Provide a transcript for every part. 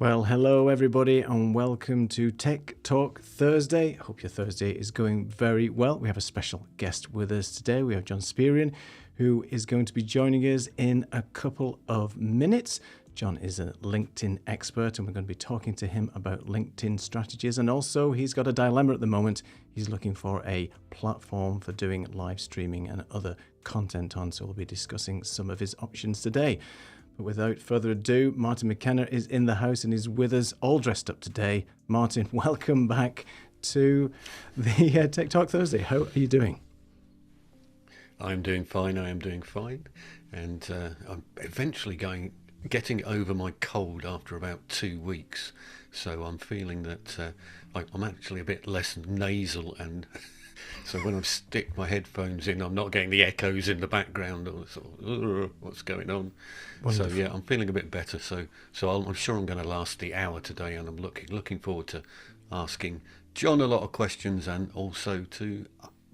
Well, hello everybody and welcome to Tech Talk Thursday. Hope your Thursday is going very well. We have a special guest with us today. We have John Sperian, who is going to be joining us in a couple of minutes. John is a LinkedIn expert and we're going to be talking to him about LinkedIn strategies. And also he's got a dilemma at the moment. He's looking for a platform for doing live streaming and other content on. So we'll be discussing some of his options today. But without further ado, Martin McKenna is in the house and is with us, all dressed up today. Martin, welcome back to the Tech Talk Thursday. How are you doing? I'm doing fine. I am doing fine. And I'm eventually getting over my cold after about 2 weeks. So I'm feeling that I'm actually a bit less nasal, and so when I stick my headphones in, I'm not getting the echoes in the background or sort of, what's going on. Wonderful. So yeah, I'm feeling a bit better. So I'm sure I'm going to last the hour today, and I'm looking forward to asking John a lot of questions, and also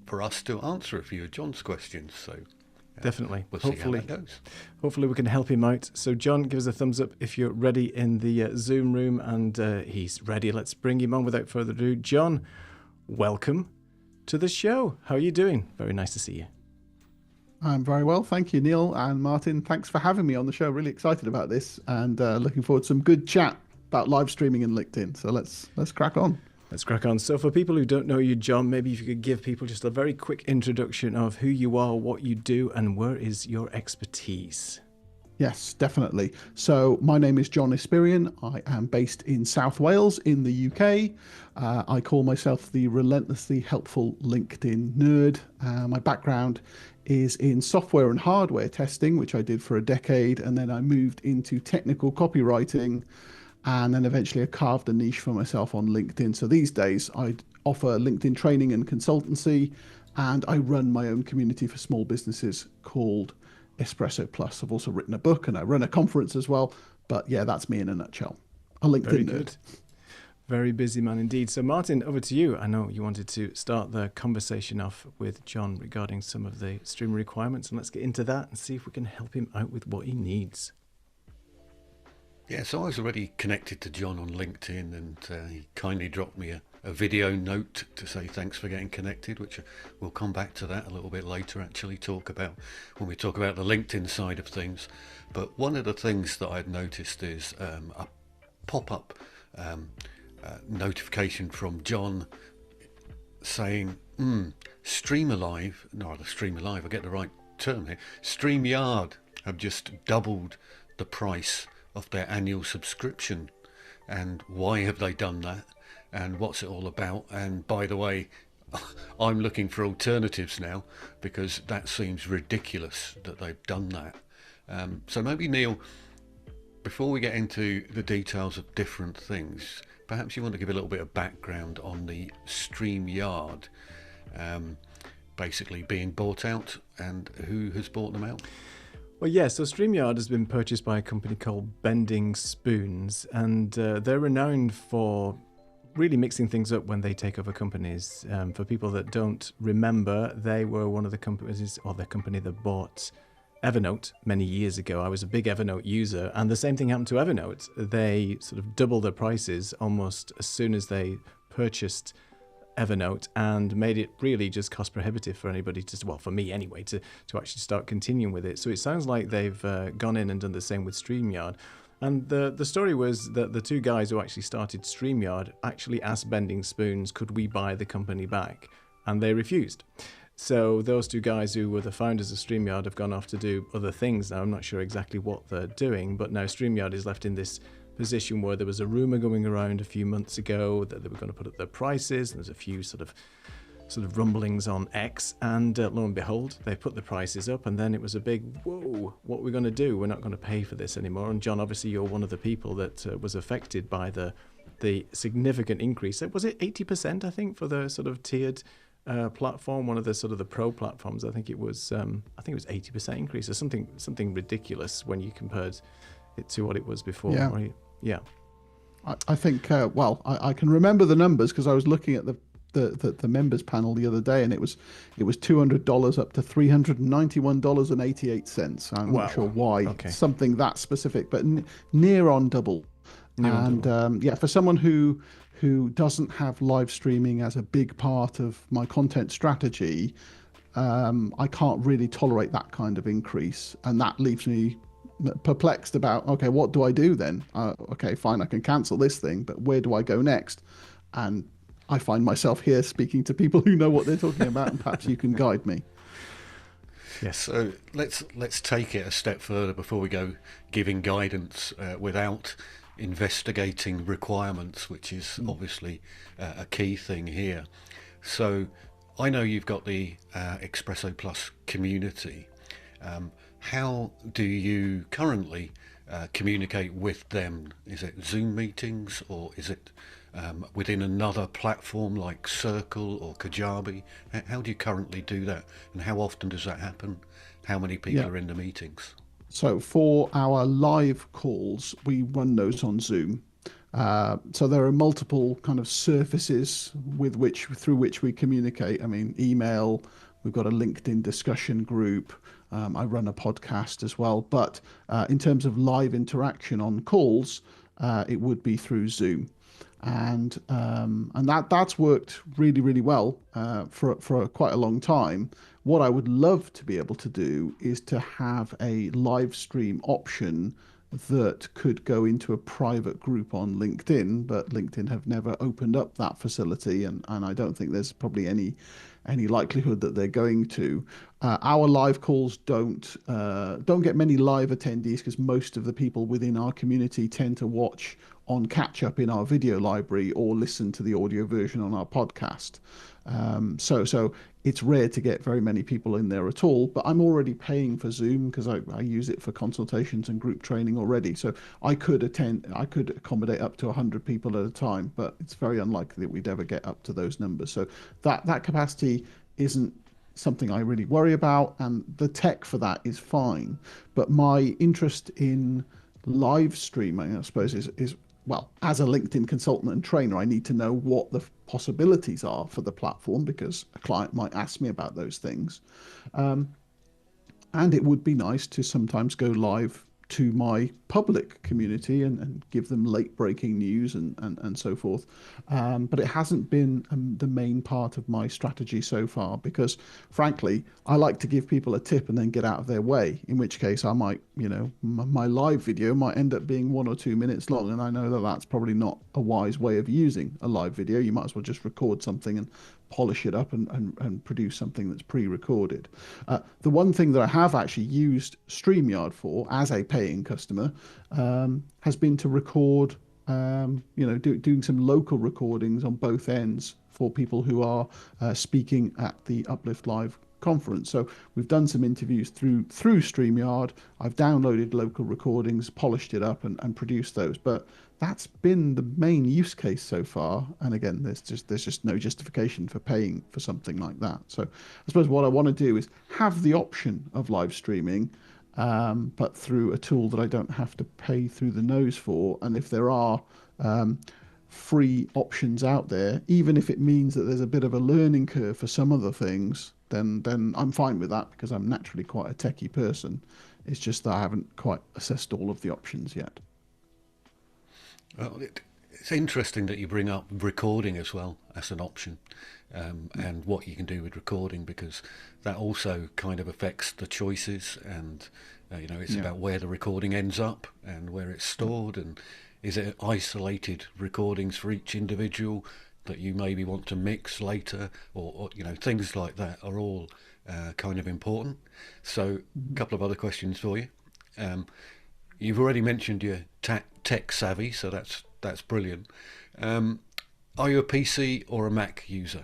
for us to answer a few of John's questions. So definitely, we'll see how that goes. Hopefully we can help him out. So John, give us a thumbs up if you're ready in the Zoom room, and he's ready. Let's bring him on without further ado. John, welcome to the show. How are you doing? Very nice to see you. I'm very well, thank you, Neil and Martin. Thanks for having me on the show. Really excited about this, and looking forward to some good chat about live streaming and LinkedIn. So let's crack on. Let's crack on. So for people who don't know you, John, maybe if you could give people just a very quick introduction of who you are, what you do, and where is your expertise? Yes, definitely. So my name is John Sperian. I am based in South Wales in the UK. I call myself the relentlessly helpful LinkedIn nerd. My background is in software and hardware testing, which I did for a decade, and then I moved into technical copywriting, and then eventually I carved a niche for myself on LinkedIn. So these days I offer LinkedIn training and consultancy, and I run my own community for small businesses called Espresso Plus. I've also written a book and I run a conference as well. But yeah, that's me in a nutshell. A LinkedIn nerd. Very busy man indeed. So Martin, over to you. I know you wanted to start the conversation off with John regarding some of the stream requirements, and let's get into that and see if we can help him out with what he needs. Yeah, so I was already connected to John on LinkedIn, and he kindly dropped me a video note to say thanks for getting connected, which we'll come back to that a little bit later, actually when we talk about the LinkedIn side of things. But one of the things that I'd noticed is a pop-up notification from John saying, StreamAlive, I get the right term here, StreamYard have just doubled the price of their annual subscription. And why have they done that? And what's it all about? And by the way, I'm looking for alternatives now, because that seems ridiculous that they've done that. So maybe, Neil, before we get into the details of different things, perhaps you want to give a little bit of background on the StreamYard basically being bought out, and who has bought them out. Well, yeah, so StreamYard has been purchased by a company called Bending Spoons, and they're renowned for really mixing things up when they take over companies. For people that don't remember, they were one of the companies, or the company that bought Evernote many years ago. I was a big Evernote user, and the same thing happened to Evernote. They sort of doubled their prices almost as soon as they purchased Evernote, and made it really just cost prohibitive for anybody to, well, for me anyway, to actually start continuing with it. So it sounds like they've gone in and done the same with StreamYard. And the story was that the two guys who actually started StreamYard actually asked Bending Spoons, could we buy the company back? And they refused. So those two guys who were the founders of StreamYard have gone off to do other things now. I'm not sure exactly what they're doing, but now StreamYard is left in this position where there was a rumor going around a few months ago that they were going to put up their prices, and there's a few sort of rumblings on X, and lo and behold, they put the prices up, and then it was a big, whoa, what are we going to do? We're not going to pay for this anymore. And John, obviously you're one of the people that was affected by the significant increase. Was it 80%, I think, for the sort of tiered platform, one of the sort of the pro platforms? I think it was 80% increase, or something ridiculous when you compared it to what it was before. Yeah. Right? Yeah. I think, I can remember the numbers because I was looking at the members panel the other day, and it was $200 up to $391.88. I'm not sure why. Okay. Something that specific, but near on double. And yeah, for someone who doesn't have live streaming as a big part of my content strategy, I can't really tolerate that kind of increase, and that leaves me perplexed about, okay, what do I do then? Okay, fine, I can cancel this thing, but where do I go next? And I find myself here speaking to people who know what they're talking about, and perhaps you can guide me. Yes. So let's take it a step further before we go giving guidance without investigating requirements, which is obviously a key thing here. So I know you've got the Espresso Plus community. How do you currently communicate with them? Is it Zoom meetings, or is it within another platform like Circle or Kajabi? How do you currently do that, and how often does that happen? How many people are in the meetings? So for our live calls, we run those on Zoom. So there are multiple kind of surfaces through which we communicate. I mean, email, we've got a LinkedIn discussion group. I run a podcast as well. But in terms of live interaction on calls, it would be through Zoom. And that's worked really, really well for quite a long time. What I would love to be able to do is to have a live stream option that could go into a private group on LinkedIn, but LinkedIn have never opened up that facility, and I don't think there's probably any likelihood that they're going to. Our live calls don't get many live attendees because most of the people within our community tend to watch on catch up in our video library or listen to the audio version on our podcast. So it's rare to get very many people in there at all, but I'm already paying for Zoom because I use it for consultations and group training already. So I could accommodate up to 100 people at a time, but it's very unlikely that we'd ever get up to those numbers. So that capacity isn't something I really worry about, and the tech for that is fine. But my interest in live streaming, I suppose, is well, as a LinkedIn consultant and trainer, I need to know what the possibilities are for the platform because a client might ask me about those things. And it would be nice to sometimes go live to my public community and give them late breaking news and so forth. But it hasn't been the main part of my strategy so far because, frankly, I like to give people a tip and then get out of their way, in which case I might, my live video might end up being 1 or 2 minutes long. And I know that that's probably not a wise way of using a live video. You might as well just record something and polish it up and produce something that's pre-recorded. The one thing that I have actually used StreamYard for as a paying customer has been to record, doing some local recordings on both ends for people who are speaking at the Uplift Live conference. So we've done some interviews through StreamYard. I've downloaded local recordings, polished it up and produced those. But that's been the main use case so far. And again, there's just no justification for paying for something like that. So I suppose what I want to do is have the option of live streaming, but through a tool that I don't have to pay through the nose for. And if there are free options out there, even if it means that there's a bit of a learning curve for some other things, then I'm fine with that because I'm naturally quite a techie person. It's just that I haven't quite assessed all of the options yet. Well, it's interesting that you bring up recording as well as an option, and what you can do with recording, because that also kind of affects the choices, and it's about where the recording ends up and where it's stored, and is it isolated recordings for each individual that you maybe want to mix later, or things like that are all kind of important. So a couple of other questions for you. You've already mentioned you're tech savvy, so that's brilliant. Are you a PC or a Mac user?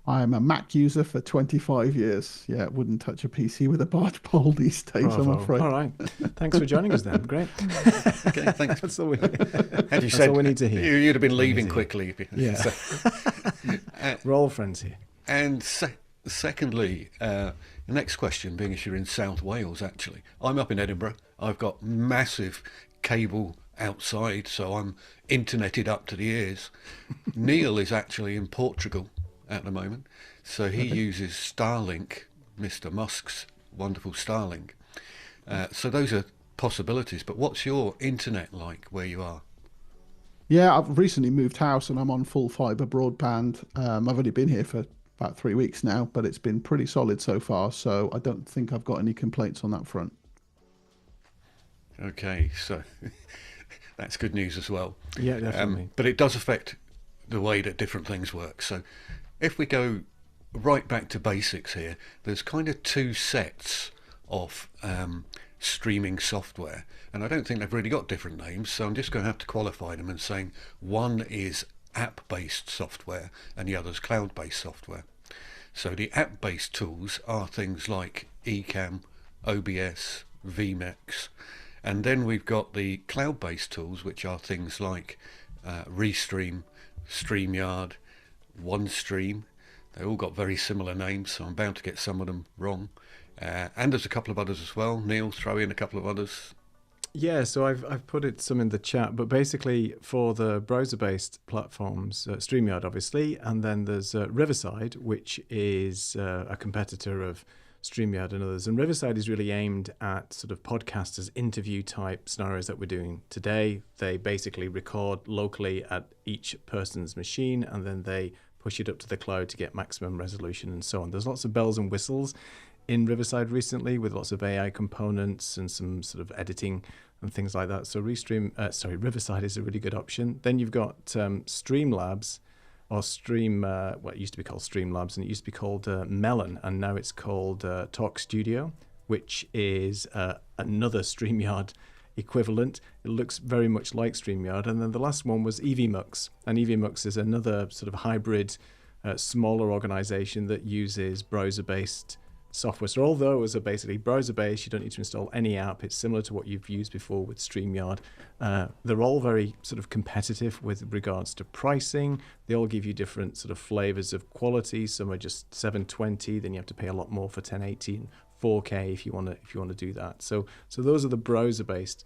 I'm a Mac user for 25 years. Yeah, wouldn't touch a PC with a barge pole these days, Bravo. I'm afraid. All right. Thanks for joining us then. Great. Okay, thanks. That's all we need. Had you said, all we need to hear. You'd have been leaving quickly. Yeah. We're all friends here. And secondly, the next question, being as you're in South Wales, actually, I'm up in Edinburgh. I've got massive cable outside, so I'm interneted up to the ears. Neil is actually in Portugal at the moment, so he uses Starlink, Mr. Musk's wonderful Starlink. So those are possibilities. But what's your internet like where you are? Yeah, I've recently moved house and I'm on full fibre broadband. I've only been here for about 3 weeks now, but it's been pretty solid so far. So I don't think I've got any complaints on that front. Okay, so that's good news as well. Yeah, definitely. But it does affect the way that different things work. So if we go right back to basics here, there's kind of two sets of streaming software, and I don't think they've really got different names, so I'm just going to have to qualify them and saying one is app-based software and the other's cloud-based software. So the app-based tools are things like Ecamm, OBS, vMix, and then we've got the cloud-based tools, which are things like Restream, StreamYard, OneStream. They all got very similar names, so I'm bound to get some of them wrong. And there's a couple of others as well. Neil, throw in a couple of others. Yeah, so I've put some in the chat, but basically for the browser-based platforms, StreamYard obviously, and then there's Riverside, which is a competitor of StreamYard and others. And Riverside is really aimed at sort of podcasters, interview type scenarios that we're doing today. They basically record locally at each person's machine, and then they push it up to the cloud to get maximum resolution and so on. There's lots of bells and whistles in Riverside recently with lots of AI components and some sort of editing and things like that. So Riverside is a really good option. Then you've got Streamlabs, or what used to be called Streamlabs, and it used to be called Melon, and now it's called Talk Studio, which is another StreamYard equivalent. It looks very much like StreamYard. And then the last one was EVMux, and EVMux is another sort of hybrid, smaller organization that uses browser-based software. So all those are basically browser-based. You don't need to install any app. It's similar to what you've used before with StreamYard. They're all very sort of competitive with regards to pricing. They all give you different sort of flavors of quality. Some are just 720, then you have to pay a lot more for 1080 and 4K if you want to do that. So those are the browser-based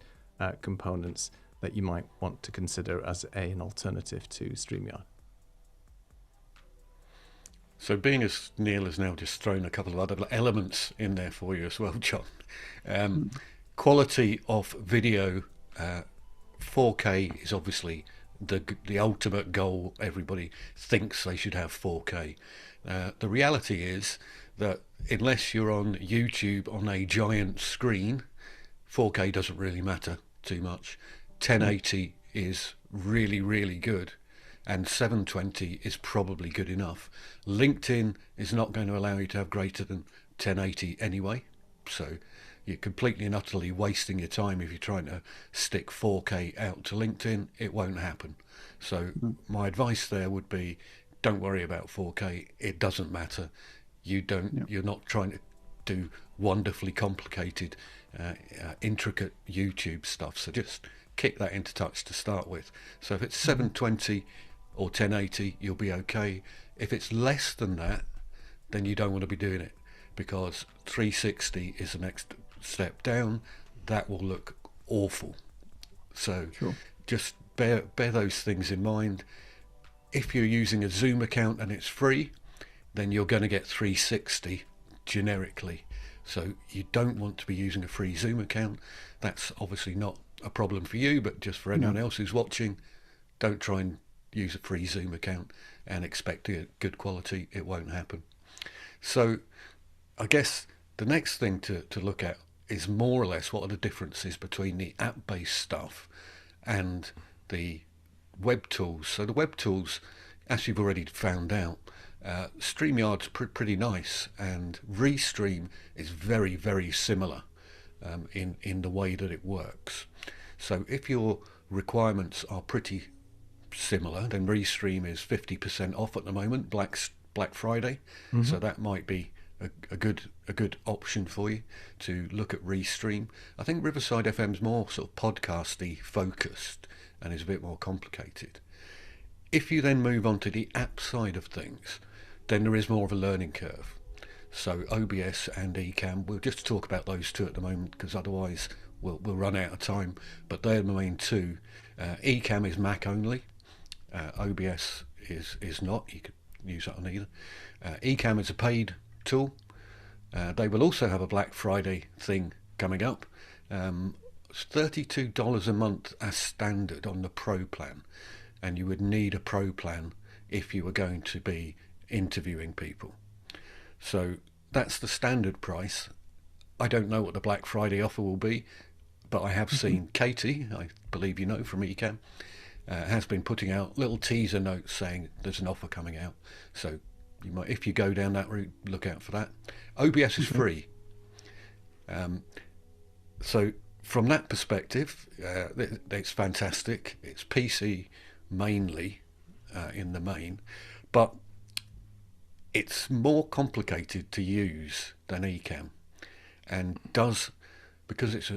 components that you might want to consider as an alternative to StreamYard. So being as Neil has now just thrown a couple of other elements in there for you as well, John. Quality of video, 4K is obviously the ultimate goal. Everybody thinks they should have 4K. The reality is that unless you're on YouTube on a giant screen, 4K doesn't really matter too much. 1080 is really, really good, and 720 is probably good enough. LinkedIn is not going to allow you to have greater than 1080 anyway, so you're completely and utterly wasting your time if you're trying to stick 4K out to LinkedIn. It won't happen. So my advice there would be, don't worry about 4K. It doesn't matter. You're not trying to do wonderfully complicated, intricate YouTube stuff. So just kick that into touch to start with. So if it's 720 or 1080, you'll be okay. If it's less than that, then you don't want to be doing it, because 360 is the next step down. That will look awful. So just bear those things in mind. If you're using a Zoom account and it's free, then you're going to get 360 generically. So you don't want to be using a free Zoom account. That's obviously not a problem for you, but just for anyone else who's watching, don't try and use a free Zoom account and expect to get good quality. It won't happen. So I guess the next thing to look at is more or less what are the differences between the app-based stuff and the web tools. So the web tools, as you've already found out, StreamYard's pretty nice, and Restream is very, very similar in the way that it works. So if your requirements are pretty similar, then Restream is 50% off at the moment, Black Friday. So that might be a good option for you to look at Restream. I think Riverside FM's more sort of podcasty focused and is a bit more complicated. If you then move on to the app side of things, then there is more of a learning curve. So OBS and Ecamm, we'll just talk about those two at the moment, because otherwise we'll run out of time, but they're the main two. Ecamm is Mac only. OBS is not. You could use that on either. Ecamm is a paid tool. They will also have a Black Friday thing coming up. It's $32 a month as standard on the Pro plan, and you would need a Pro plan if you were going to be interviewing people. So that's the standard price. I don't know what the Black Friday offer will be, but I have seen Katie, I believe you know from Ecamm, has been putting out little teaser notes saying there's an offer coming out. So you might, if you go down that route, look out for that. OBS is free. So from that perspective, it's fantastic. It's PC mainly in the main, but it's more complicated to use than Ecamm, and does, because it's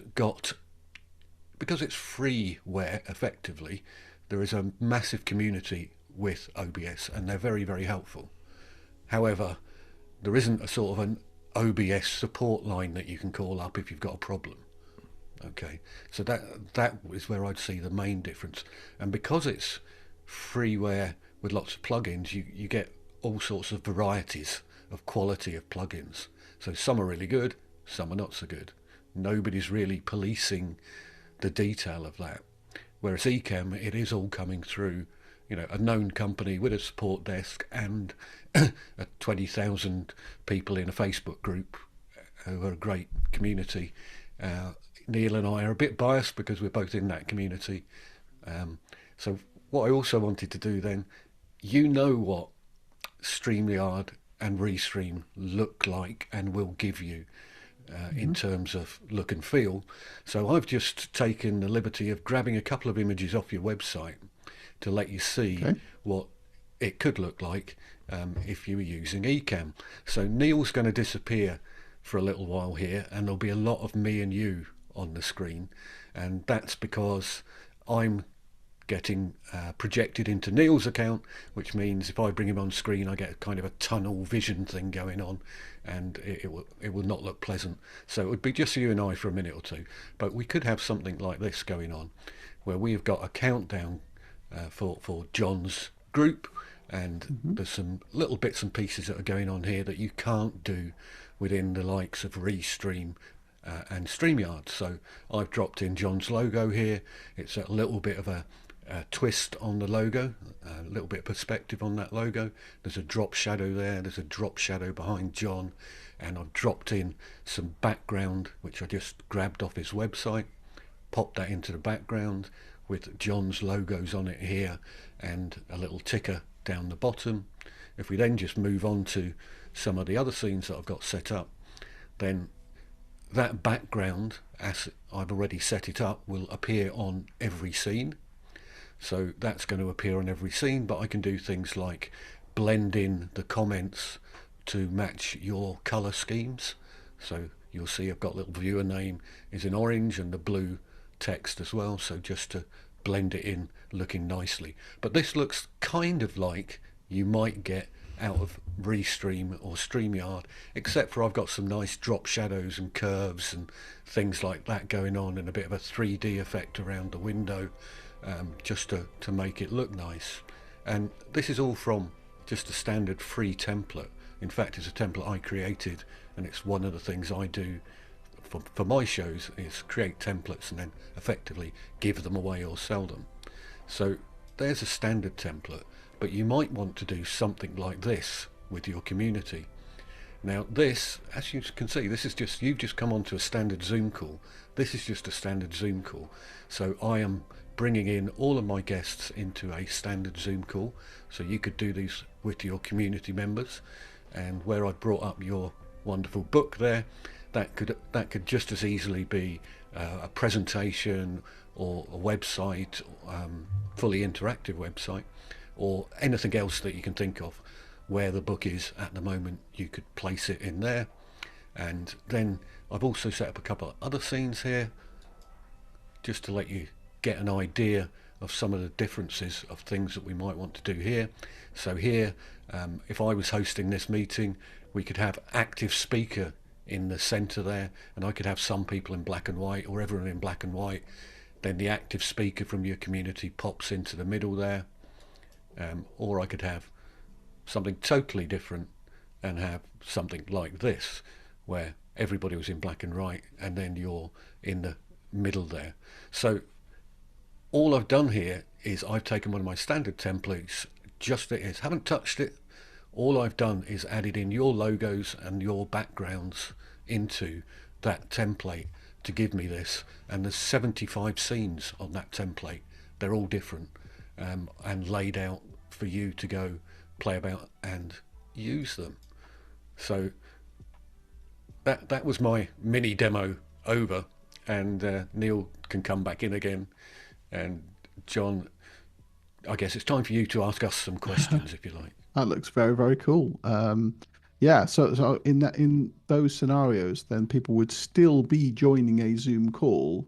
freeware effectively, there is a massive community with OBS, and they're very, very helpful. However, there isn't a sort of an OBS support line that you can call up if you've got a problem. Okay, so that is where I'd see the main difference. And because it's freeware with lots of plugins, you get all sorts of varieties of quality of plugins. So some are really good, some are not so good. Nobody's really policing the detail of that. Whereas Ecamm, it is all coming through, you know, a known company with a support desk and 20,000 people in a Facebook group who are a great community. Neil and I are a bit biased because we're both in that community. So what I also wanted to do then, you know what StreamYard and Restream look like and will give you in terms of look and feel. So I've just taken the liberty of grabbing a couple of images off your website to let you see what it could look like if you were using Ecamm. So Neil's going to disappear for a little while here, and there'll be a lot of me and you on the screen, and that's because I'm getting projected into Neil's account, which means if I bring him on screen I get a kind of a tunnel vision thing going on, and it will not look pleasant. So it would be just you and I for a minute or two, but we could have something like this going on where we've got a countdown for John's group, and there's some little bits and pieces that are going on here that you can't do within the likes of Restream and StreamYard. So I've dropped in John's logo here. It's a little bit of a twist on the logo, a little bit of perspective on that logo. There's a drop shadow there, there's a drop shadow behind John, and I've dropped in some background which I just grabbed off his website, popped that into the background with John's logos on it here and a little ticker down the bottom. If we then just move on to some of the other scenes that I've got set up, then that background, as I've already set it up, will appear on every scene. So that's going to appear on every scene, but I can do things like blend in the comments to match your color schemes. So you'll see I've got a little viewer name is in orange and the blue text as well, so just to blend it in looking nicely. But this looks kind of like you might get out of Restream or StreamYard, except for I've got some nice drop shadows and curves and things like that going on, and a bit of a 3D effect around the window, just to make it look nice. And this is all from just a standard free template. In fact, it's a template I created, and it's one of the things I do for my shows is create templates and then effectively give them away or sell them. So there's a standard template, but you might want to do something like this with your community. Now this, as you can see, this is just, you've just come onto a standard Zoom call. This is just a standard Zoom call. So I am bringing in all of my guests into a standard Zoom call. So you could do these with your community members, and where I brought up your wonderful book there, that could just as easily be a presentation or a website, fully interactive website, or anything else that you can think of where the book is at the moment. You could place it in there. And then I've also set up a couple of other scenes here just to let you get an idea of some of the differences of things that we might want to do here. So here, if I was hosting this meeting, we could have active speaker in the center there, and I could have some people in black and white or everyone in black and white. Then the active speaker from your community pops into the middle there. Or I could have something totally different and have something like this, where everybody was in black and white, and then you're in the middle there. So all I've done here is I've taken one of my standard templates, just it is, haven't touched it. All I've done is added in your logos and your backgrounds into that template to give me this, and there's 75 scenes on that template. They're all different, and laid out for you to go play about and use them. So that was my mini demo over, and Neil can come back in again. And John, I guess it's time for you to ask us some questions if you like. That looks very, very cool. Yeah, so in those scenarios, then people would still be joining a Zoom call,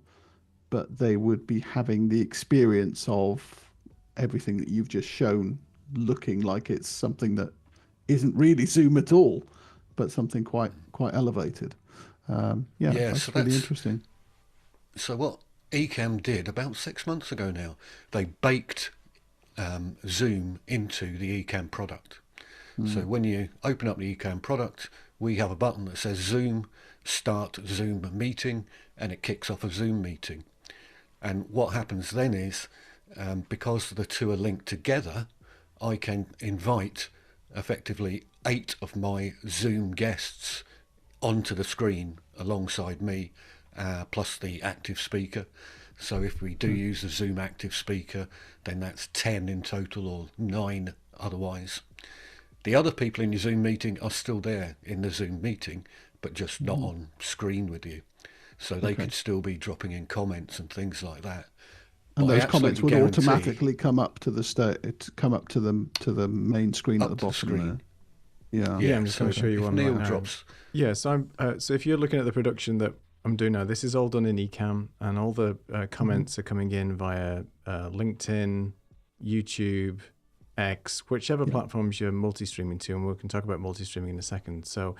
but they would be having the experience of everything that you've just shown, looking like it's something that isn't really Zoom at all, but something quite elevated. That's really interesting. So what Ecamm did about 6 months ago now, they baked Zoom into the Ecamm product. So when you open up the Ecamm product, we have a button that says Zoom, start Zoom meeting, and it kicks off a Zoom meeting. And what happens then is, because the two are linked together, I can invite effectively 8 of my Zoom guests onto the screen alongside me, plus the active speaker. So if we do use the Zoom active speaker, then that's 10 in total, or 9 otherwise. The other people in your Zoom meeting are still there in the Zoom meeting, but just not on screen with you. So they could still be dropping in comments and things like that. And But those comments would guarantee automatically come up to the main screen at the bottom there. Yeah, I'm just going to show you one Neil right now. drops. Yeah, so so if you're looking at the production that I'm doing now, this is all done in Ecamm, and all the comments are coming in via LinkedIn, YouTube, X, whichever platforms you're multi-streaming to, and we can talk about multi-streaming in a second. So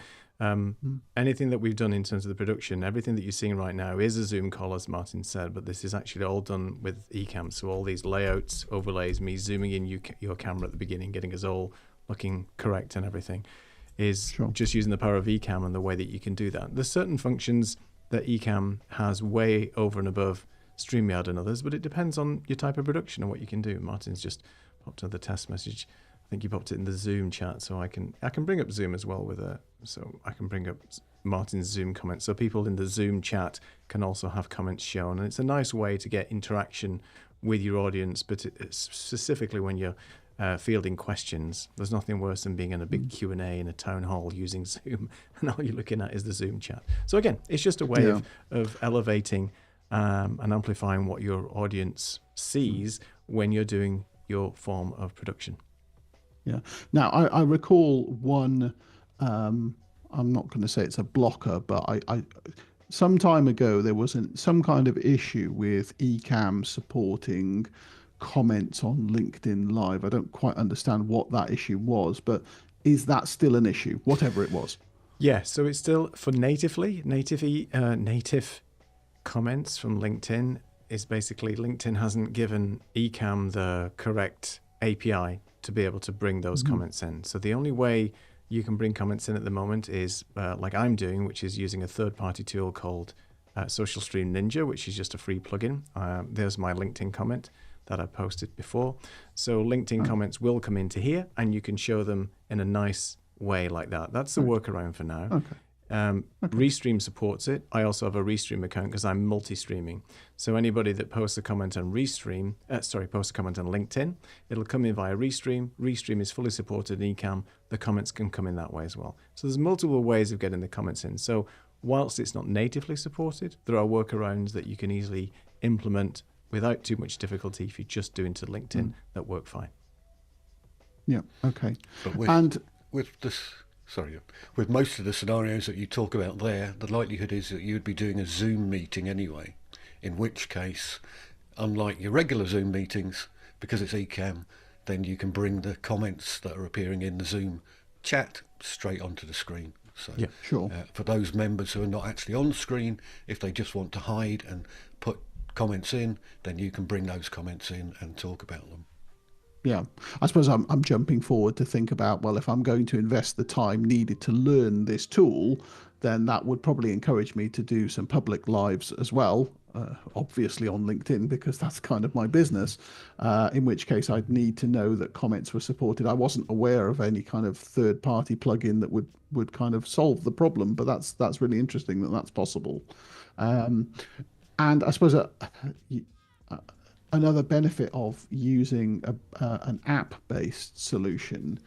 anything that we've done in terms of the production, everything that you're seeing right now is a Zoom call, as Martin said, but this is actually all done with Ecamm. So all these layouts, overlays, me zooming in your camera at the beginning, getting us all looking correct and everything, is just using the power of Ecamm and the way that you can do that. There's certain functions that Ecamm has way over and above StreamYard and others, but it depends on your type of production and what you can do. Martin's just popped another test message. I think you popped it in the Zoom chat, so I can bring up Zoom as well so I can bring up Martin's Zoom comments, so people in the Zoom chat can also have comments shown, and it's a nice way to get interaction with your audience, but specifically when you're fielding questions. There's nothing worse than being in a big Q&A in a town hall using Zoom, and all you're looking at is the Zoom chat. So again, it's just a way of elevating and amplifying what your audience sees when you're doing your form of production. Yeah. Now, I recall one, I'm not going to say it's a blocker, but I some time ago there was some kind of issue with Ecamm supporting comments on LinkedIn Live. I don't quite understand what that issue was, but is that still an issue, whatever it was? Yeah, so it's still for native comments from LinkedIn. Is basically LinkedIn hasn't given Ecamm the correct API to be able to bring those comments in. So the only way you can bring comments in at the moment is like I'm doing, which is using a third-party tool called Social Stream Ninja, which is just a free plugin. There's my LinkedIn comment that I posted before. So LinkedIn comments will come into here, and you can show them in a nice way like that. That's the workaround for now. Restream supports it. I also have a Restream account because I'm multi-streaming. So anybody that posts a comment on posts a comment on LinkedIn, it'll come in via Restream. Restream is fully supported in Ecamm. The comments can come in that way as well. So there's multiple ways of getting the comments in. So whilst it's not natively supported, there are workarounds that you can easily implement without too much difficulty if you're just doing to LinkedIn that work fine. Yeah, okay. But with most of the scenarios that you talk about there, the likelihood is that you would be doing a Zoom meeting anyway, in which case, unlike your regular Zoom meetings, because it's Ecamm, then you can bring the comments that are appearing in the Zoom chat straight onto the screen. So yeah, sure. For those members who are not actually on screen, if they just want to hide and put comments in, then you can bring those comments in and talk about them. Yeah, I suppose I'm jumping forward to think about, well, if I'm going to invest the time needed to learn this tool, then that would probably encourage me to do some public lives as well, obviously on LinkedIn, because that's kind of my business, in which case I'd need to know that comments were supported. I wasn't aware of any kind of third-party plugin that would kind of solve the problem, but that's really interesting that that's possible. And I suppose another benefit of using an app-based solution,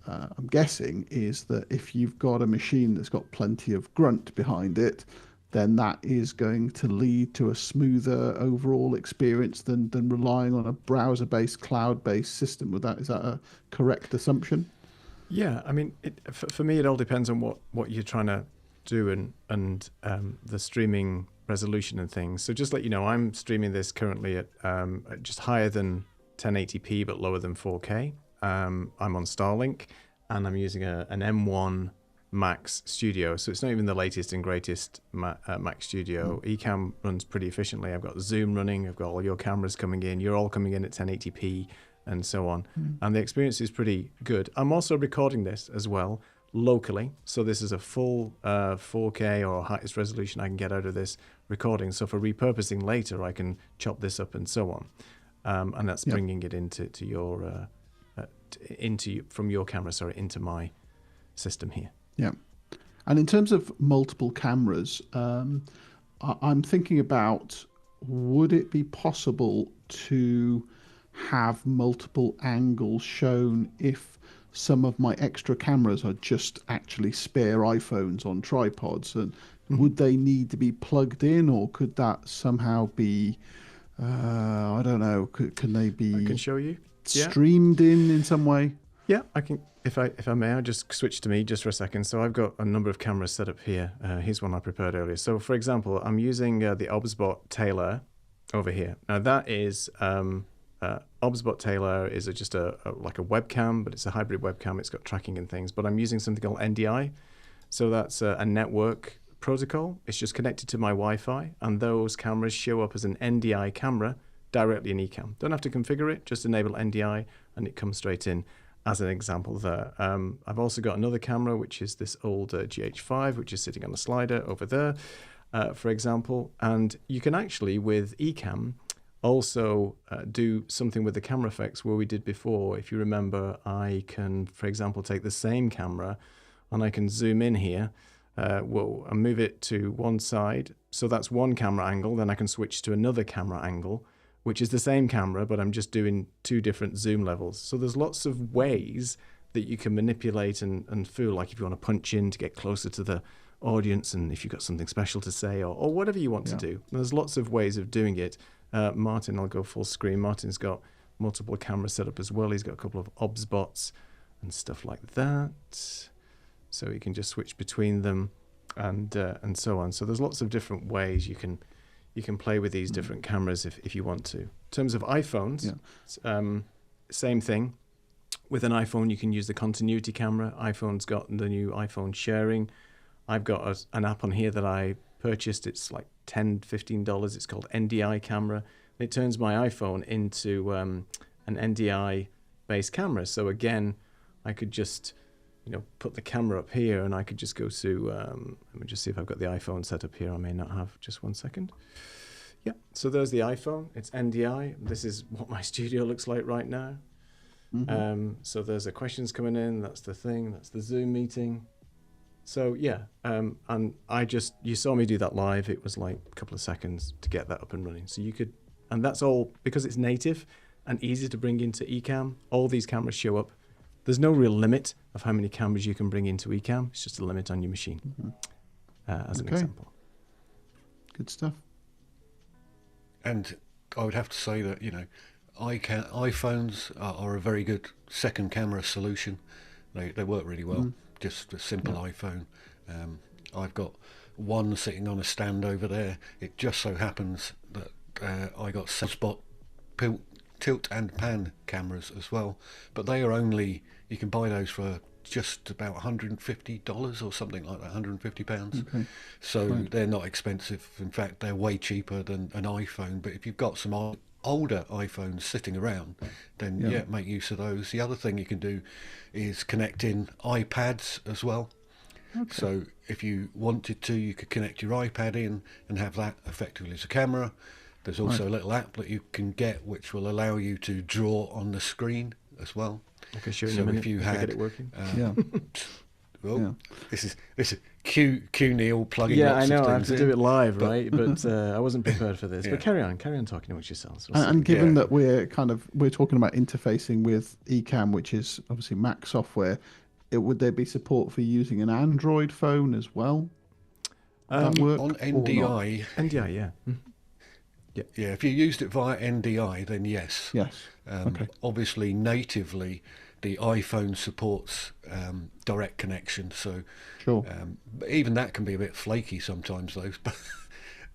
I'm guessing, is that if you've got a machine that's got plenty of grunt behind it, then that is going to lead to a smoother overall experience than relying on a browser-based, cloud-based system. Is that a correct assumption? Yeah, I mean, for me, it all depends on what you're trying to do and the streaming resolution and things. So just let you know, I'm streaming this currently at just higher than 1080p but lower than 4K. I'm on Starlink, and I'm using an M1 Max Studio, so it's not even the latest and greatest Mac Studio. Ecamm runs pretty efficiently. I've got Zoom running, I've got all your cameras coming in, you're all coming in at 1080p and so on, and the experience is pretty good. I'm also recording this as well locally, so this is a full 4K or highest resolution I can get out of this recording, so for repurposing later I can chop this up and so on, and that's bringing it into your from your camera, into my system here. Yeah. And in terms of multiple cameras, I'm thinking about, would it be possible to have multiple angles shown if some of my extra cameras are just actually spare iPhones on tripods? And would they need to be plugged in, or could that somehow be, I don't know, can they be I can show you. streamed in some way? Yeah, I can. If I may, I'll just switch to me just for a second. So I've got a number of cameras set up here. Here's one I prepared earlier. So for example, I'm using the OBSBot Tailor over here. Now that is OBSBot Tailor is just like a webcam, but it's a hybrid webcam. It's got tracking and things. But I'm using something called NDI. So that's a network protocol. It's just connected to my Wi-Fi, and those cameras show up as an NDI camera directly in Ecamm. Don't have to configure it. Just enable NDI, and it comes straight in. As an example there. I've also got another camera, which is this old GH5, which is sitting on a slider over there, for example. And you can actually, with Ecamm, also do something with the camera effects where we did before. If you remember, I can, for example, take the same camera and I can zoom in here, and move it to one side. So that's one camera angle. Then I can switch to another camera angle, which is the same camera, but I'm just doing two different zoom levels. So there's lots of ways that you can manipulate and fool, like if you want to punch in to get closer to the audience, and if you've got something special to say, or whatever you want to do. There's lots of ways of doing it. Martin, I'll go full screen. Martin's got multiple cameras set up as well. He's got a couple of OBSBots and stuff like that. So you can just switch between them and so on. So there's lots of different ways you can play with these different cameras if you want to. In terms of iPhones, same thing. With an iPhone, you can use the continuity camera. iPhone's got the new iPhone sharing. I've got an app on here that I purchased. It's like $10, $15. It's called NDI camera. It turns my iPhone into an NDI-based camera. So again, I could just put the camera up here, and I could just go to, let me just see if I've got the iPhone set up here. I may not have. Just one second. Yeah, so there's the iPhone. It's NDI. This is what my studio looks like right now. So there's the questions coming in. That's the thing. That's the Zoom meeting. So yeah, and you saw me do that live. It was like a couple of seconds to get that up and running. So you could, and that's all because it's native and easy to bring into Ecamm. All these cameras show up. There's no real limit of how many cameras you can bring into Ecamm. It's just a limit on your machine, as an example. Good stuff. And I would have to say that, iPhones are a very good second camera solution. They work really well. Just a simple iPhone. I've got one sitting on a stand over there. It just so happens that I got spot tilt and pan cameras as well, but they are only, you can buy those for just about $150 or something like that, £150. Okay. So they're not expensive. In fact, they're way cheaper than an iPhone. But if you've got some older iPhones sitting around, then make use of those. The other thing you can do is connect in iPads as well. Okay. So if you wanted to, you could connect your iPad in and have that effectively as a camera. There's also a little app that you can get which will allow you to draw on the screen as well. I can show you in So a minute if you if I had, get it working. Yeah. well, Yeah. this is Q Neil plugging Yeah, lots I know. of I have things to in. do it live, but- right? But I wasn't prepared for this. Yeah. But carry on talking amongst yourselves. We'll see. And given Yeah. that we're talking about interfacing with Ecamm, which is obviously Mac software, would there be support for using an Android phone as well? Would that work On or not? NDI, NDI, yeah. yeah, if you used it via NDI, then yes. Yes. Okay. Obviously, natively, the iPhone supports direct connection, so Sure. even that can be a bit flaky sometimes, though.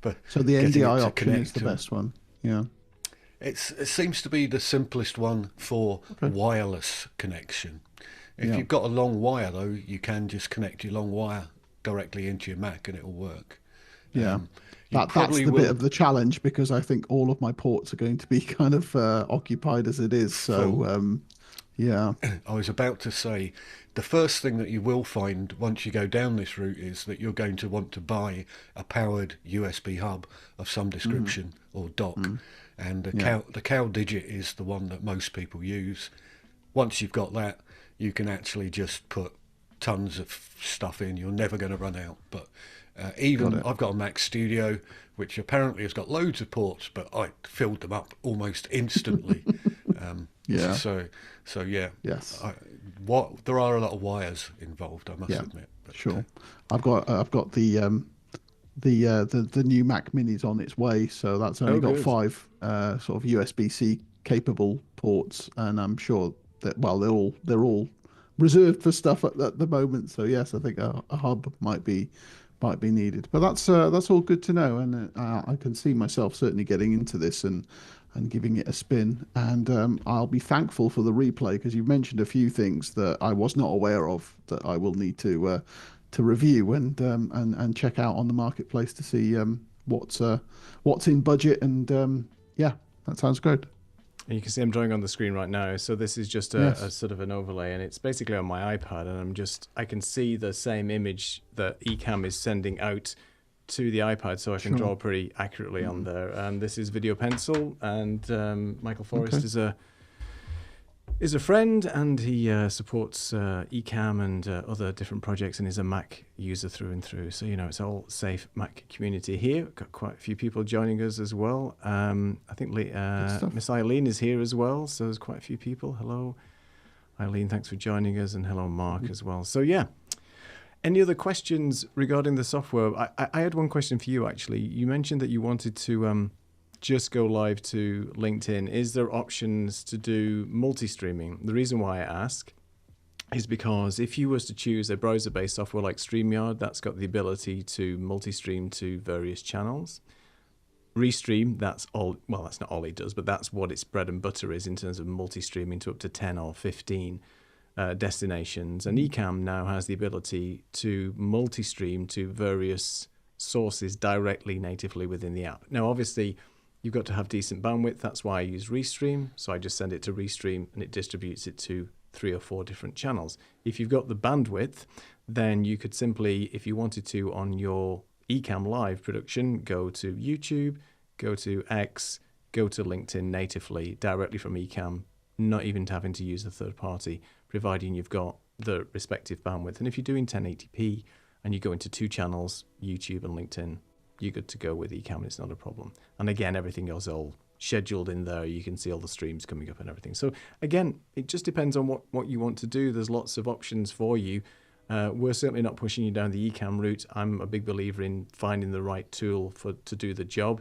But So the getting it NDI to option is connect the and- best one. Yeah. it seems to be the simplest one for wireless connection. If Yeah. you've got a long wire, though, you can just connect your long wire directly into your Mac and it will work. Yeah. You That's probably the will bit of the challenge because I think all of my ports are going to be kind of occupied as it is. So, yeah. I was about to say, the first thing that you will find once you go down this route is that you're going to want to buy a powered USB hub of some description or dock. And the cow digit is the one that most people use. Once you've got that, you can actually just put tons of stuff in. You're never going to run out. But even I've got a Mac Studio, which apparently has got loads of ports, but I filled them up almost instantly. Yeah. So yeah. Yes. There are a lot of wires involved, I must admit. But, Sure. I've got the new Mac Minis on its way, so that's only got good. 5 sort of USB-C capable ports, and I'm sure that they're all reserved for stuff at the moment. So yes, I think a hub might be needed. But that's all good to know, and I can see myself certainly getting into this and giving it a spin. And I'll be thankful for the replay because you've mentioned a few things that I was not aware of that I will need to review and check out on the marketplace to see what's in budget. And yeah, that sounds good. And you can see I'm drawing on the screen right now. So this is just a sort of an overlay, and it's basically on my iPad. And I can see the same image that Ecamm is sending out to the iPad, so I can draw pretty accurately on there. And this is Video Pencil, and Michael Forrest is a friend, and he supports Ecamm and other different projects, and is a Mac user through and through. So it's all safe Mac community here. Got quite a few people joining us as well. I think Miss Eileen is here as well, so there's quite a few people. Hello, Eileen, thanks for joining us, and hello, Mark, as well. So yeah. Any other questions regarding the software? I had one question for you, actually. You mentioned that you wanted to just go live to LinkedIn. Is there options to do multi-streaming? The reason why I ask is because if you was to choose a browser-based software like StreamYard, that's got the ability to multi-stream to various channels. Restream, that's not all it does, but that's what its bread and butter is in terms of multi-streaming to up to 10 or 15 destinations. And Ecamm now has the ability to multi-stream to various sources directly natively within the app. Now, obviously, you've got to have decent bandwidth. That's why I use Restream. So I just send it to Restream and it distributes it to 3 or 4 different channels. If you've got the bandwidth, then you could simply, if you wanted to, on your Ecamm Live production, go to YouTube, go to X, go to LinkedIn natively directly from Ecamm, not even having to use a third party, providing you've got the respective bandwidth. And if you're doing 1080p and you go into 2 channels, YouTube and LinkedIn, you're good to go with Ecamm. It's not a problem. And again, everything goes all scheduled in there. You can see all the streams coming up and everything. So again, it just depends on what you want to do. There's lots of options for you. We're certainly not pushing you down the Ecamm route. I'm a big believer in finding the right tool to do the job,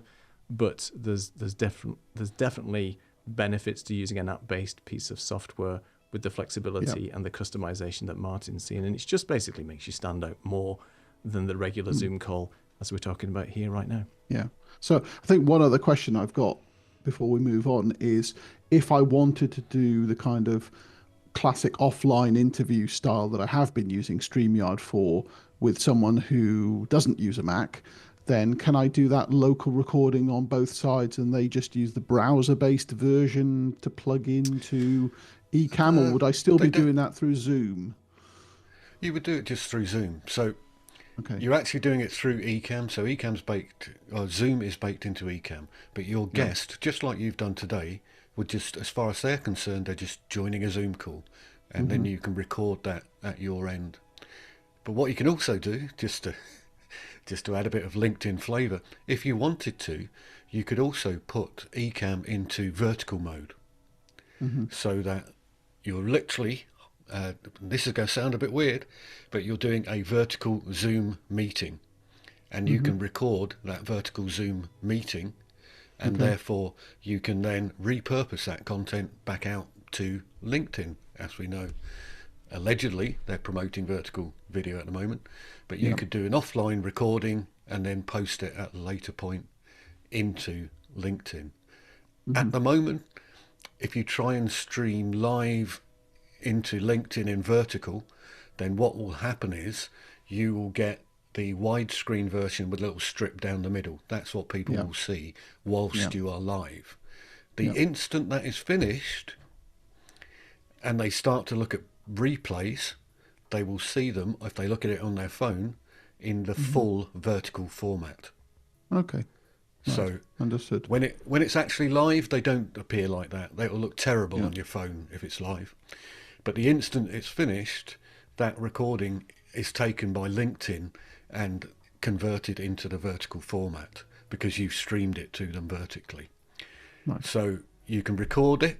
but there's definitely benefits to using an app-based piece of software with the flexibility and the customization that Martin's seen. And it just basically makes you stand out more than the regular Zoom call as we're talking about here right now. Yeah. So I think one other question I've got before we move on is if I wanted to do the kind of classic offline interview style that I have been using StreamYard for with someone who doesn't use a Mac, then can I do that local recording on both sides and they just use the browser-based version to plug into Ecamm, or would I still be doing that through Zoom? You would do it just through Zoom. So Okay. you're actually doing it through Ecamm. So Ecamm's baked, or Zoom is baked into Ecamm. But your guest, just like you've done today, would just, as far as they're concerned, they're just joining a Zoom call, and then you can record that at your end. But what you can also do, just to add a bit of LinkedIn flavour, if you wanted to, you could also put Ecamm into vertical mode, so that you're literally, this is going to sound a bit weird, but you're doing a vertical Zoom meeting, and you can record that vertical Zoom meeting, and therefore you can then repurpose that content back out to LinkedIn. As we know, allegedly they're promoting vertical video at the moment, but you could do an offline recording and then post it at a later point into LinkedIn. At the moment, if you try and stream live into LinkedIn in vertical, then what will happen is you will get the widescreen version with a little strip down the middle. That's what people will see whilst you are live. The instant that is finished and they start to look at replays, they will see them, if they look at it on their phone, in the full vertical format. Okay. Right. So Understood. when it's actually live, they don't appear like that. They will look terrible on your phone if it's live. But the instant it's finished, that recording is taken by LinkedIn and converted into the vertical format because you've streamed it to them vertically. Right. So you can record it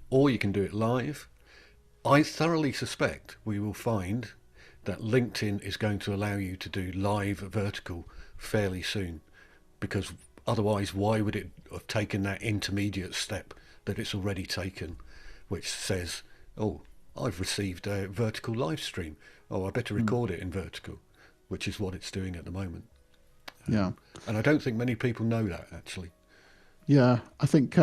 or you can do it live. I thoroughly suspect we will find that LinkedIn is going to allow you to do live vertical fairly soon, because otherwise why would it have taken that intermediate step that it's already taken, which says, oh, I've received a vertical live stream. Oh, I better record it in vertical, which is what it's doing at the moment. Yeah. And I don't think many people know that, actually. Yeah. I think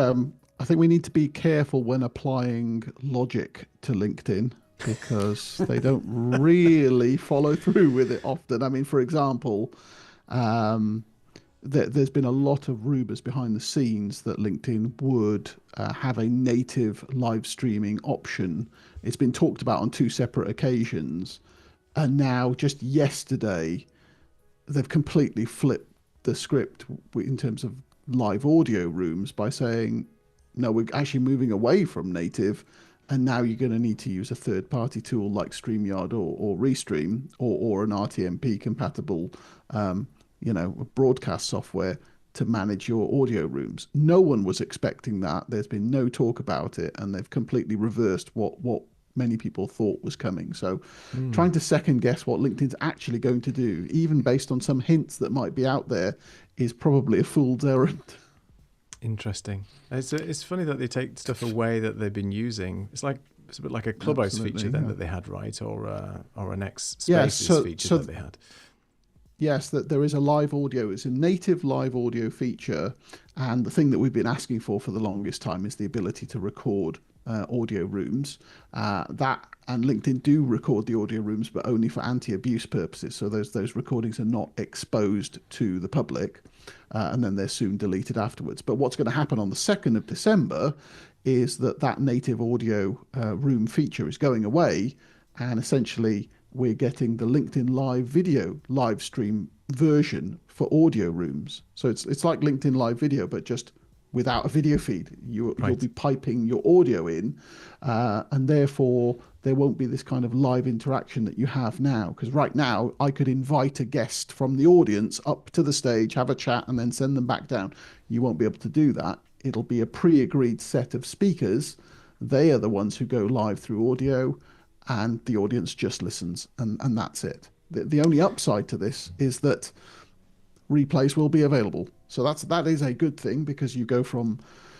we need to be careful when applying logic to LinkedIn, because they don't really follow through with it often. I mean, for example, there's been a lot of rumours behind the scenes that LinkedIn would have a native live streaming option. It's been talked about on 2 separate occasions. And now, just yesterday, they've completely flipped the script in terms of live audio rooms by saying, no, we're actually moving away from native, and now you're going to need to use a third-party tool like StreamYard or Restream or an RTMP compatible broadcast software to manage your audio rooms. No one was expecting that. There's been no talk about it, and they've completely reversed what many people thought was coming. So trying to second guess what LinkedIn's actually going to do, even based on some hints that might be out there, is probably a fool's errand. Interesting. It's funny that they take stuff away that they've been using. It's a bit like a Clubhouse feature then that they had, right? Or an X Spaces feature that they had. Yes, that there is a live audio. It's a native live audio feature, and the thing that we've been asking for the longest time is the ability to record audio rooms. That and LinkedIn do record the audio rooms, but only for anti-abuse purposes. So those recordings are not exposed to the public, and then they're soon deleted afterwards. But what's going to happen on the 2nd of December is that native audio room feature is going away, and essentially we're getting the LinkedIn Live video live stream version for audio rooms. So it's like LinkedIn Live video, but just without a video feed. You'll be piping your audio in, and therefore there won't be this kind of live interaction that you have now. Because right now I could invite a guest from the audience up to the stage, have a chat, and then send them back down. You won't be able to do that. It'll be a pre-agreed set of speakers. They are the ones who go live through audio, and the audience just listens, and that's it. The only upside to this is that replays will be available. So that is a good thing, because you go from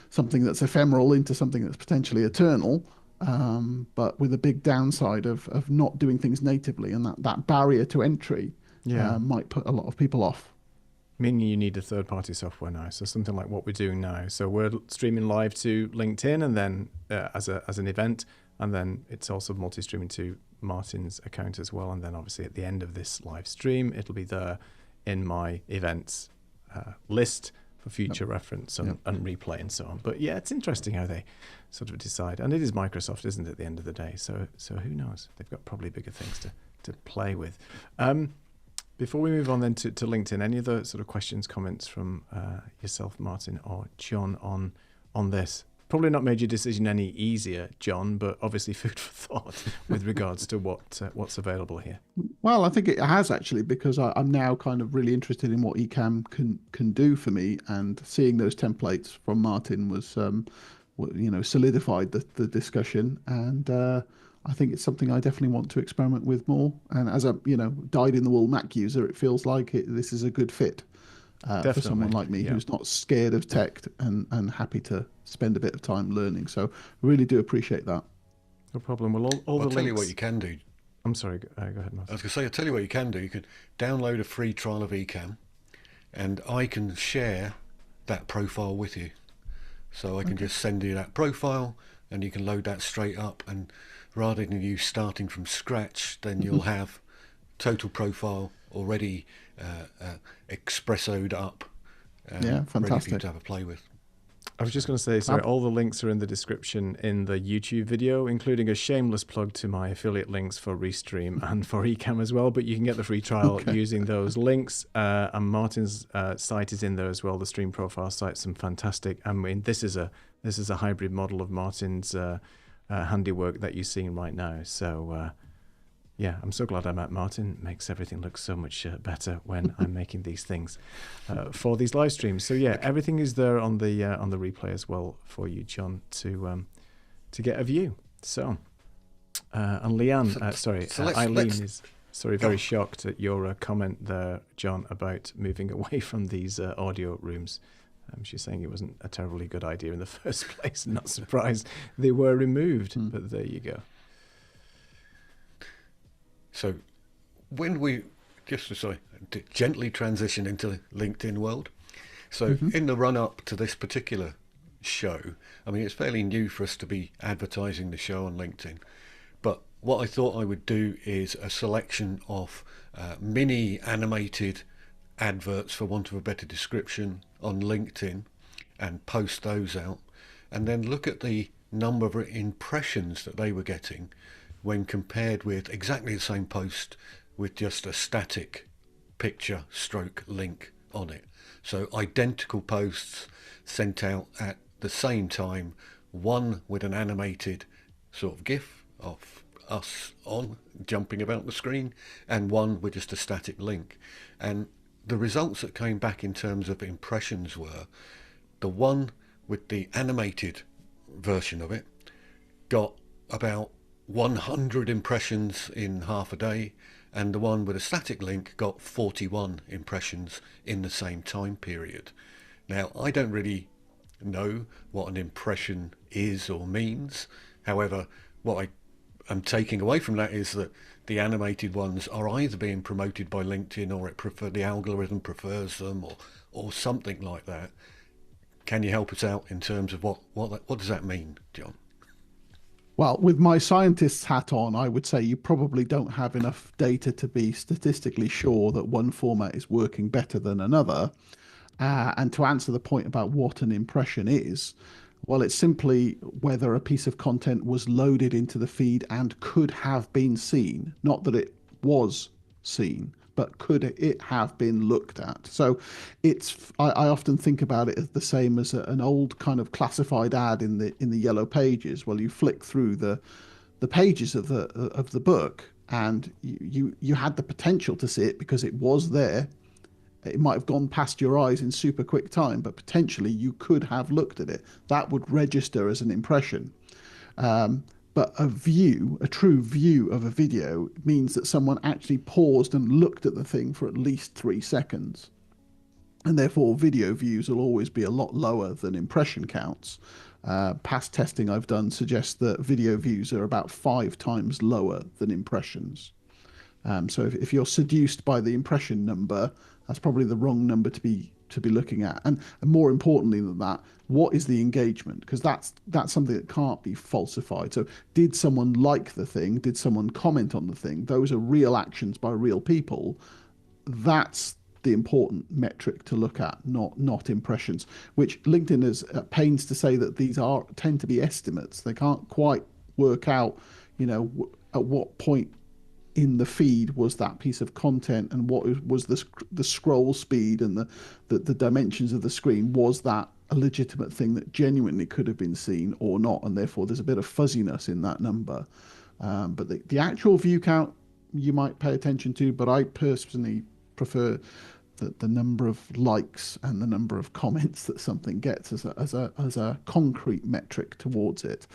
something that's ephemeral into something that's potentially eternal, but with a big downside of not doing things natively, and that barrier to entry might put a lot of people off. Meaning you need a third-party software now, so something like what we're doing now. So we're streaming live to LinkedIn, and then as an event, and then it's also multi-streaming to Martin's account as well. And then obviously at the end of this live stream, it'll be there in my events list for future reference and replay and so on. But yeah, it's interesting how they sort of decide. And it is Microsoft, isn't it, at the end of the day? So who knows? They've got probably bigger things to play with. Before we move on then to LinkedIn, any other sort of questions, comments from yourself, Martin, or John on this? Probably not made your decision any easier, John, but obviously food for thought with regards to what's available here. Well, I think it has actually, because I'm now kind of really interested in what Ecamm can do for me, and seeing those templates from Martin was, solidified the discussion, and I think it's something I definitely want to experiment with more. And as a dyed-in-the-wool Mac user, it feels like this is a good fit for someone like me who's not scared of tech and happy to spend a bit of time learning. So really do appreciate that. No problem. Well, all the I'll tell you links... what you can do. I'm sorry, go ahead, Martin. I was going to say, I'll tell you what you can do. You can download a free trial of Ecamm, and I can share that profile with you. So I can just send you that profile, and you can load that straight up. And rather than you starting from scratch, then you'll have total profile already espressoed up. Yeah, fantastic. Ready for you to have a play with. I was just going to say, sorry, all the links are in the description in the YouTube video, including a shameless plug to my affiliate links for Restream and for Ecamm as well. But you can get the free trial using those links. And Martin's site is in there as well. The Stream Profile site's some fantastic. I mean, this is a hybrid model of Martin's handiwork that you're seeing right now. So yeah, I'm so glad I met Martin. Makes everything look so much better when I'm making these things for these live streams. So yeah, everything is there on the replay as well for you, John, to get a view. So and Leanne, Eileen is very shocked at your comment there, John, about moving away from these audio rooms. She's saying it wasn't a terribly good idea in the first place. Not surprised they were removed, but there you go. So when we gently transition into the LinkedIn world, so in the run-up to this particular show, I mean, it's fairly new for us to be advertising the show on LinkedIn, but what I thought I would do is a selection of mini animated adverts, for want of a better description, on LinkedIn, and post those out, and then look at the number of impressions that they were getting when compared with exactly the same post with just a static picture stroke link on it. So identical posts sent out at the same time, one with an animated sort of GIF of us on jumping about the screen, and one with just a static link. And the results that came back in terms of impressions were the one with the animated version of it got about 100 impressions in half a day, and the one with a static link got 41 impressions in the same time period. Now, I don't really know what an impression is or means. However, what I am taking away from that is that the animated ones are either being promoted by LinkedIn, or the algorithm prefers them, or something like that. Can you help us out in terms of what does that mean, John? Well, with my scientist's hat on, I would say you probably don't have enough data to be statistically sure that one format is working better than another. And to answer the point about what an impression is, well, it's simply whether a piece of content was loaded into the feed and could have been seen. Not that it was seen, but could it have been looked at? So I often think about it as the same as an old kind of classified ad in the yellow pages. Well, you flick through the pages of the book, and you had the potential to see it because it was there. It might have gone past your eyes in super quick time, but potentially you could have looked at it. That would register as an impression. But a true view of a video means that someone actually paused and looked at the thing for at least 3 seconds. And therefore, video views will always be a lot lower than impression counts. Past testing I've done suggests that video views are about 5 times lower than impressions. So if you're seduced by the impression number, that's probably the wrong number to be looking at. And more importantly than that, what is the engagement? Because that's something that can't be falsified. So did someone like the thing? Did someone comment on the thing? Those are real actions by real people. That's the important metric to look at, not impressions, which LinkedIn is at pains to say that these tend to be estimates. They can't quite work out, at what point in the feed was that piece of content, and what was the scroll speed and the dimensions of the screen. Was that a legitimate thing that genuinely could have been seen or not? And therefore there's a bit of fuzziness in that number. But the actual view count you might pay attention to, but I personally prefer the number of likes and the number of comments that something gets as a concrete metric towards it.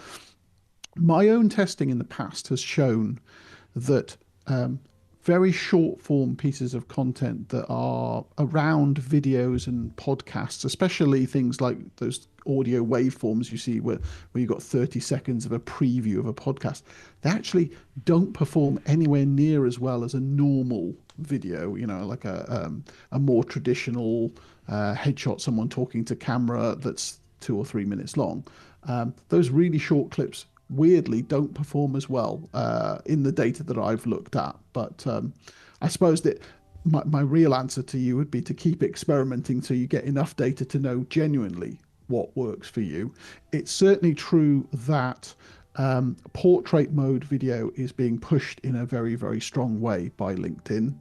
My own testing in the past has shown that very short form pieces of content that are around videos and podcasts, especially things like those audio waveforms you see where you've got 30 seconds of a preview of a podcast, they actually don't perform anywhere near as well as a normal video, like a more traditional headshot, someone talking to camera that's 2 or 3 minutes long. Those really short clips weirdly don't perform as well in the data that I've looked at. But I suppose that my real answer to you would be to keep experimenting so you get enough data to know genuinely what works for you. It's certainly true that portrait mode video is being pushed in a very, very strong way by LinkedIn.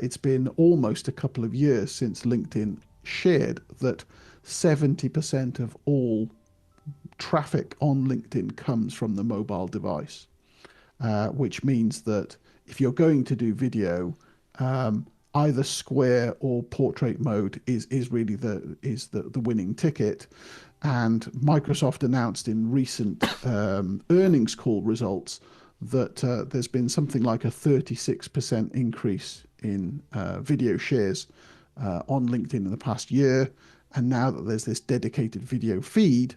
It's been almost a couple of years since LinkedIn shared that 70% of all traffic on LinkedIn comes from the mobile device, which means that if you're going to do video, either square or portrait mode is really the winning ticket. And Microsoft announced in recent earnings call results that there's been something like a 36% increase in video shares on LinkedIn in the past year. And now that there's this dedicated video feed,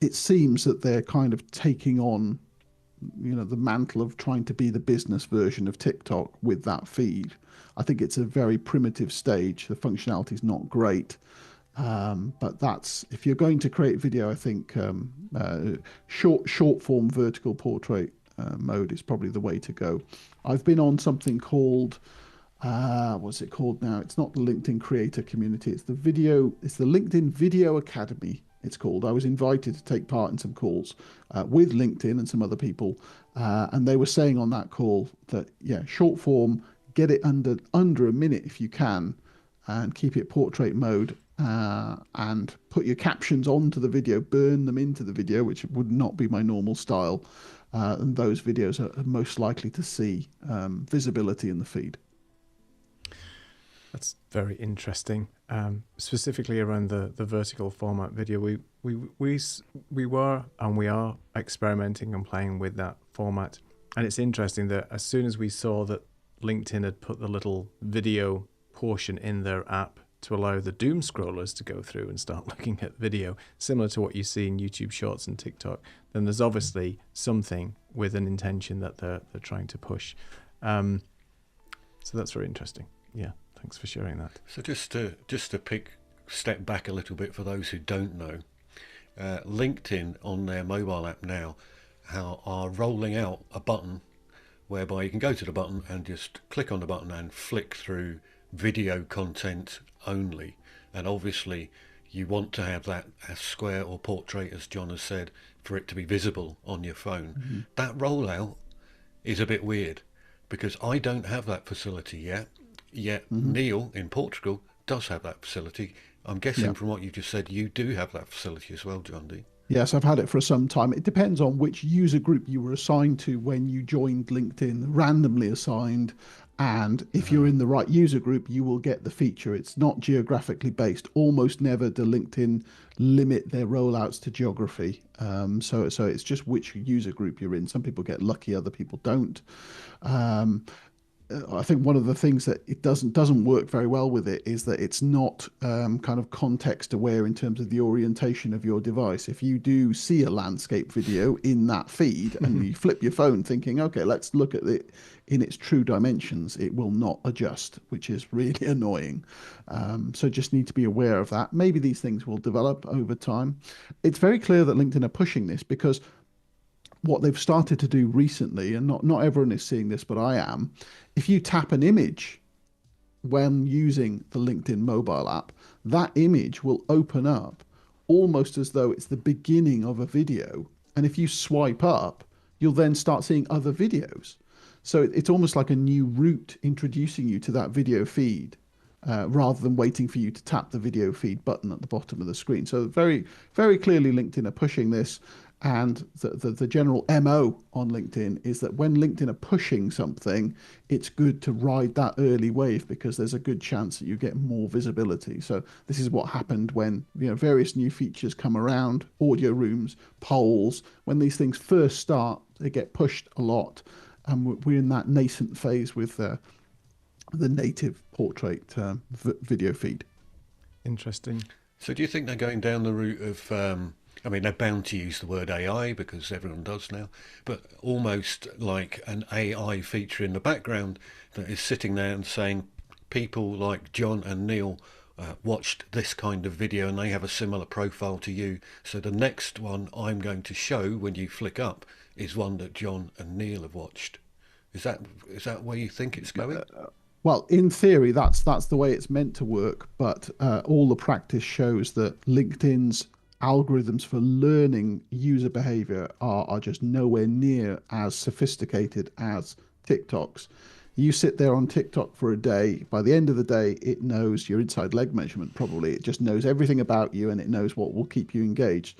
it seems that they're kind of taking on, the mantle of trying to be the business version of TikTok with that feed. I think it's a very primitive stage. The functionality is not great. But that's, if you're going to create video, I think short form vertical portrait mode is probably the way to go. I've been on something called, what's it called now? It's not the LinkedIn Creator Community. It's the LinkedIn Video Academy. It's called. I was invited to take part in some calls with LinkedIn and some other people, and they were saying on that call that short form, get it under a minute if you can, and keep it portrait mode, and put your captions onto the video, burn them into the video, which would not be my normal style. And those videos are most likely to see visibility in the feed. That's very interesting. Specifically around the vertical format video, we were and we are experimenting and playing with that format. And it's interesting that as soon as we saw that LinkedIn had put the little video portion in their app to allow the doom scrollers to go through and start looking at video, similar to what you see in YouTube Shorts and TikTok, then there's obviously something with an intention that they're trying to push. So that's very interesting. Yeah. Thanks for sharing that. So just to step back a little bit for those who don't know, LinkedIn on their mobile app now are rolling out a button whereby you can go to the button and just click on the button and flick through video content only. And obviously you want to have that as square or portrait, as John has said, for it to be visible on your phone. Mm-hmm. That rollout is a bit weird because I don't have that facility yet. Yet Neil in Portugal does have that facility. I'm guessing from what you just said, you do have that facility as well, John D. Yes, I've had it for some time. It depends on which user group you were assigned to when you joined LinkedIn, randomly assigned. And if you're in the right user group, you will get the feature. It's not geographically based. Almost never do LinkedIn limit their rollouts to geography. So it's just which user group you're in. Some people get lucky, other people don't. I think one of the things that it doesn't work very well with it is that it's not kind of context aware in terms of the orientation of your device. If you do see a landscape video in that feed and you flip your phone thinking, okay, let's look at it in its true dimensions, it will not adjust, which is really annoying. So just need to be aware of that. Maybe these things will develop over time. It's very clear that LinkedIn are pushing this because what they've started to do recently, and not everyone is seeing this, but I am, if you tap an image when using the LinkedIn mobile app, that image will open up almost as though it's the beginning of a video. And if you swipe up, you'll then start seeing other videos. So it's almost like a new route introducing you to that video feed, rather than waiting for you to tap the video feed button at the bottom of the screen. So very, very clearly LinkedIn are pushing this. And the general MO on LinkedIn is that when LinkedIn are pushing something, it's good to ride that early wave because there's a good chance that you get more visibility. So this is what happened when various new features come around, audio rooms, polls. When these things first start, they get pushed a lot. And we're in that nascent phase with the native portrait video feed. Interesting. So do you think they're going down the route of, I mean, they're bound to use the word AI because everyone does now, but almost like an AI feature in the background that is sitting there and saying, people like John and Neil watched this kind of video and they have a similar profile to you. So the next one I'm going to show when you flick up is one that John and Neil have watched. Is that where you think it's going? Well, in theory, that's the way it's meant to work, but all the practice shows that LinkedIn's algorithms for learning user behavior are just nowhere near as sophisticated as TikTok's. You sit there on TikTok for a day, by the end of the day, it knows your inside leg measurement probably. It just knows everything about you and it knows what will keep you engaged.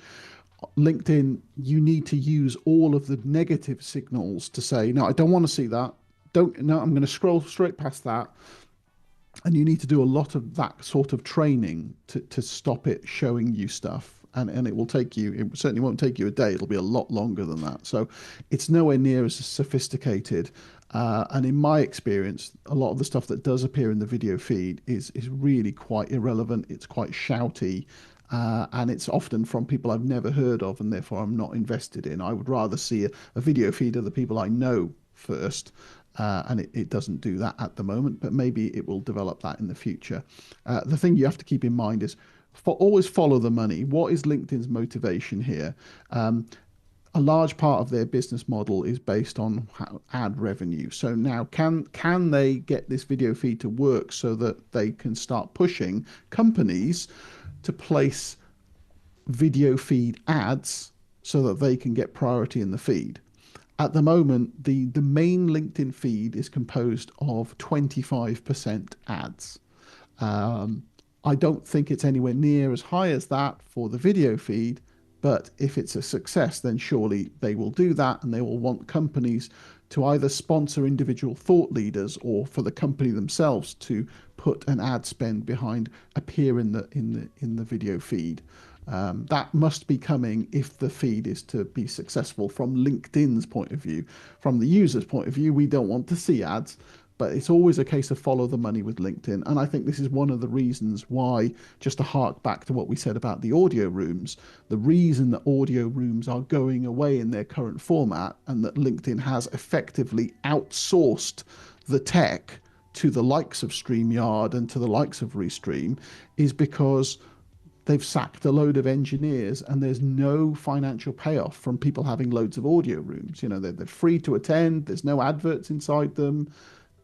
LinkedIn, you need to use all of the negative signals to say, no, I don't want to see that. No, I'm going to scroll straight past that. And you need to do a lot of that sort of training to stop it showing you stuff. And it will take you, it certainly won't take you a day. It'll be a lot longer than that. So it's nowhere near as sophisticated. And in my experience, a lot of the stuff that does appear in the video feed is really quite irrelevant. It's quite shouty. And it's often from people I've never heard of and therefore I'm not invested in. I would rather see a video feed of the people I know first. And it doesn't do that at the moment, but maybe it will develop that in the future. The thing you have to keep in mind is always follow the money. What is LinkedIn's motivation here? A large part of their business model is based on ad revenue. So now can they get this video feed to work so that they can start pushing companies to place video feed ads so that they can get priority in the feed? At the moment, the main LinkedIn feed is composed of 25% ads. I don't think it's anywhere near as high as that for the video feed, but if it's a success, then surely they will do that and they will want companies to either sponsor individual thought leaders or for the company themselves to put an ad spend behind appear in the video feed. That must be coming if the feed is to be successful from LinkedIn's point of view. From the user's point of view, we don't want to see ads, but it's always a case of follow the money with LinkedIn. And I think this is one of the reasons why, just to hark back to what we said about the audio rooms, the reason that audio rooms are going away in their current format and that LinkedIn has effectively outsourced the tech to the likes of StreamYard and to the likes of Restream is because they've sacked a load of engineers and there's no financial payoff from people having loads of audio rooms. They're free to attend. There's no adverts inside them.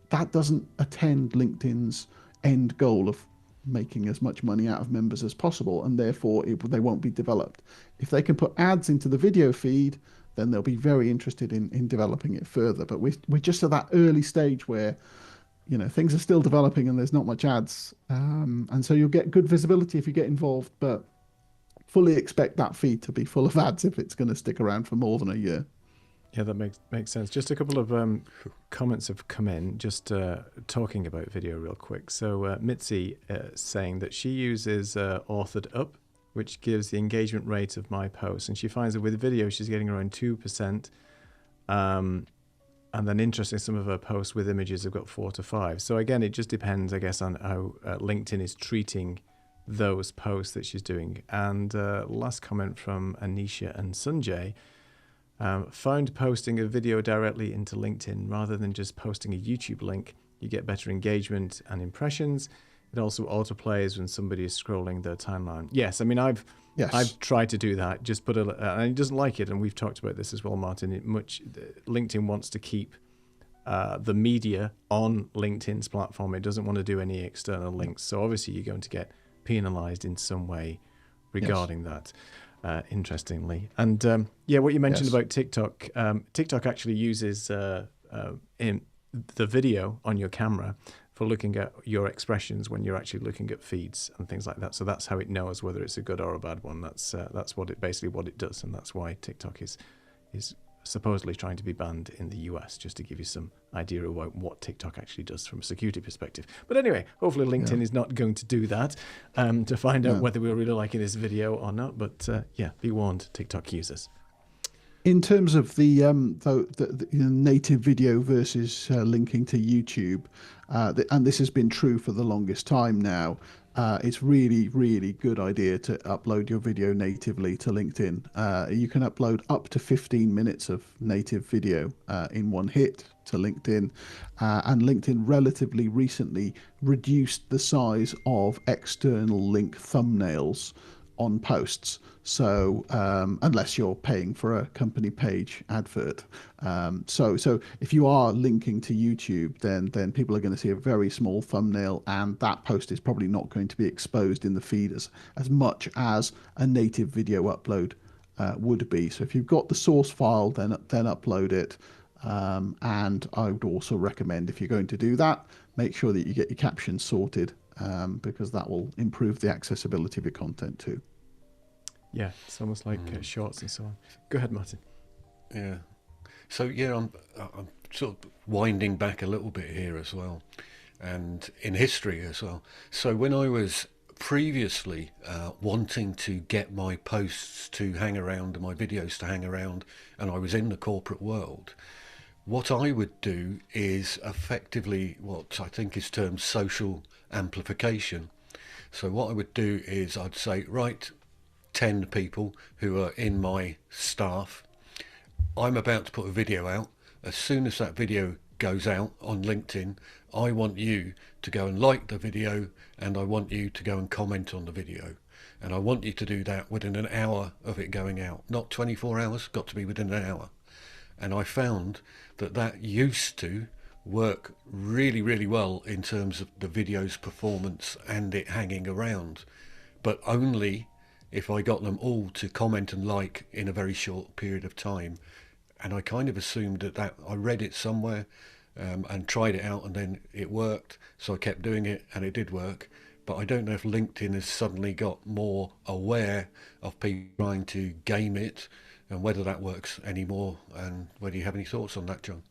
That doesn't attend LinkedIn's end goal of making as much money out of members as possible, and therefore they won't be developed. If they can put ads into the video feed, then they'll be very interested in developing it further. But we're just at that early stage where things are still developing and there's not much ads. And so you'll get good visibility if you get involved, but fully expect that feed to be full of ads if it's going to stick around for more than a year. Yeah, that makes sense. Just a couple of comments have come in, just talking about video real quick. So Mitzi saying that she uses Authored Up, which gives the engagement rate of my posts. And she finds that with video, she's getting around 2%. And then interesting, some of her posts with images have got 4 to 5. So again, it just depends, I guess, on how LinkedIn is treating those posts that she's doing. And last comment from Anisha and Sanjay. Found posting a video directly into LinkedIn rather than just posting a YouTube link, you get better engagement and impressions. It also autoplays when somebody is scrolling their timeline. Yes, I mean, I've tried to do that. Just put and it doesn't like it, and we've talked about this as well, Martin. LinkedIn wants to keep the media on LinkedIn's platform. It doesn't want to do any external links. So obviously, you're going to get penalized in some way regarding that. interestingly. And yeah, what you mentioned Yes. about TikTok, TikTok actually uses in the video on your camera for looking at your expressions when you're actually looking at feeds and things like that. So that's how it knows whether it's a good or a bad one. That's what it basically what it does, and that's why TikTok is supposedly trying to be banned in the US, just to give you some idea about what TikTok actually does from a security perspective. But anyway, hopefully LinkedIn is not going to do that to find out whether we're really liking this video or not. But yeah, be warned, TikTok users. In terms of the native video versus linking to YouTube, and this has been true for the longest time now, it's really, really good idea to upload your video natively to LinkedIn. You can upload up to 15 minutes of native video in one hit to LinkedIn, and LinkedIn relatively recently reduced the size of external link thumbnails on posts. So unless you're paying for a company page advert, so if you are linking to YouTube, then people are going to see a very small thumbnail, and that post is probably not going to be exposed in the feed as much as a native video upload would be. So if you've got the source file, then upload it. And I would also recommend, if you're going to do that, make sure that you get your captions sorted, because that will improve the accessibility of your content too. Yeah, it's almost like shorts and so on. Go ahead, Martin. Yeah. So yeah, I'm sort of winding back a little bit here as well, and in history as well. So when I was previously wanting to get my posts to hang around and my videos to hang around, and I was in the corporate world, what I would do is effectively what I think is termed social amplification. So what I would do is I'd say, right, 10 people who are in my staff, I'm about to put a video out. As soon as that video goes out on LinkedIn, I want you to go and like the video, and I want you to go and comment on the video. And I want you to do that within an hour of it going out. Not 24 hours, got to be within an hour. And I found that used to work really, really well in terms of the video's performance and it hanging around, but only if I got them all to comment and like in a very short period of time. And I kind of assumed that I read it somewhere and tried it out, and then it worked, so I kept doing it and it did work. But I don't know if LinkedIn has suddenly got more aware of people trying to game it, and whether that works anymore, and whether you have any thoughts on that, John.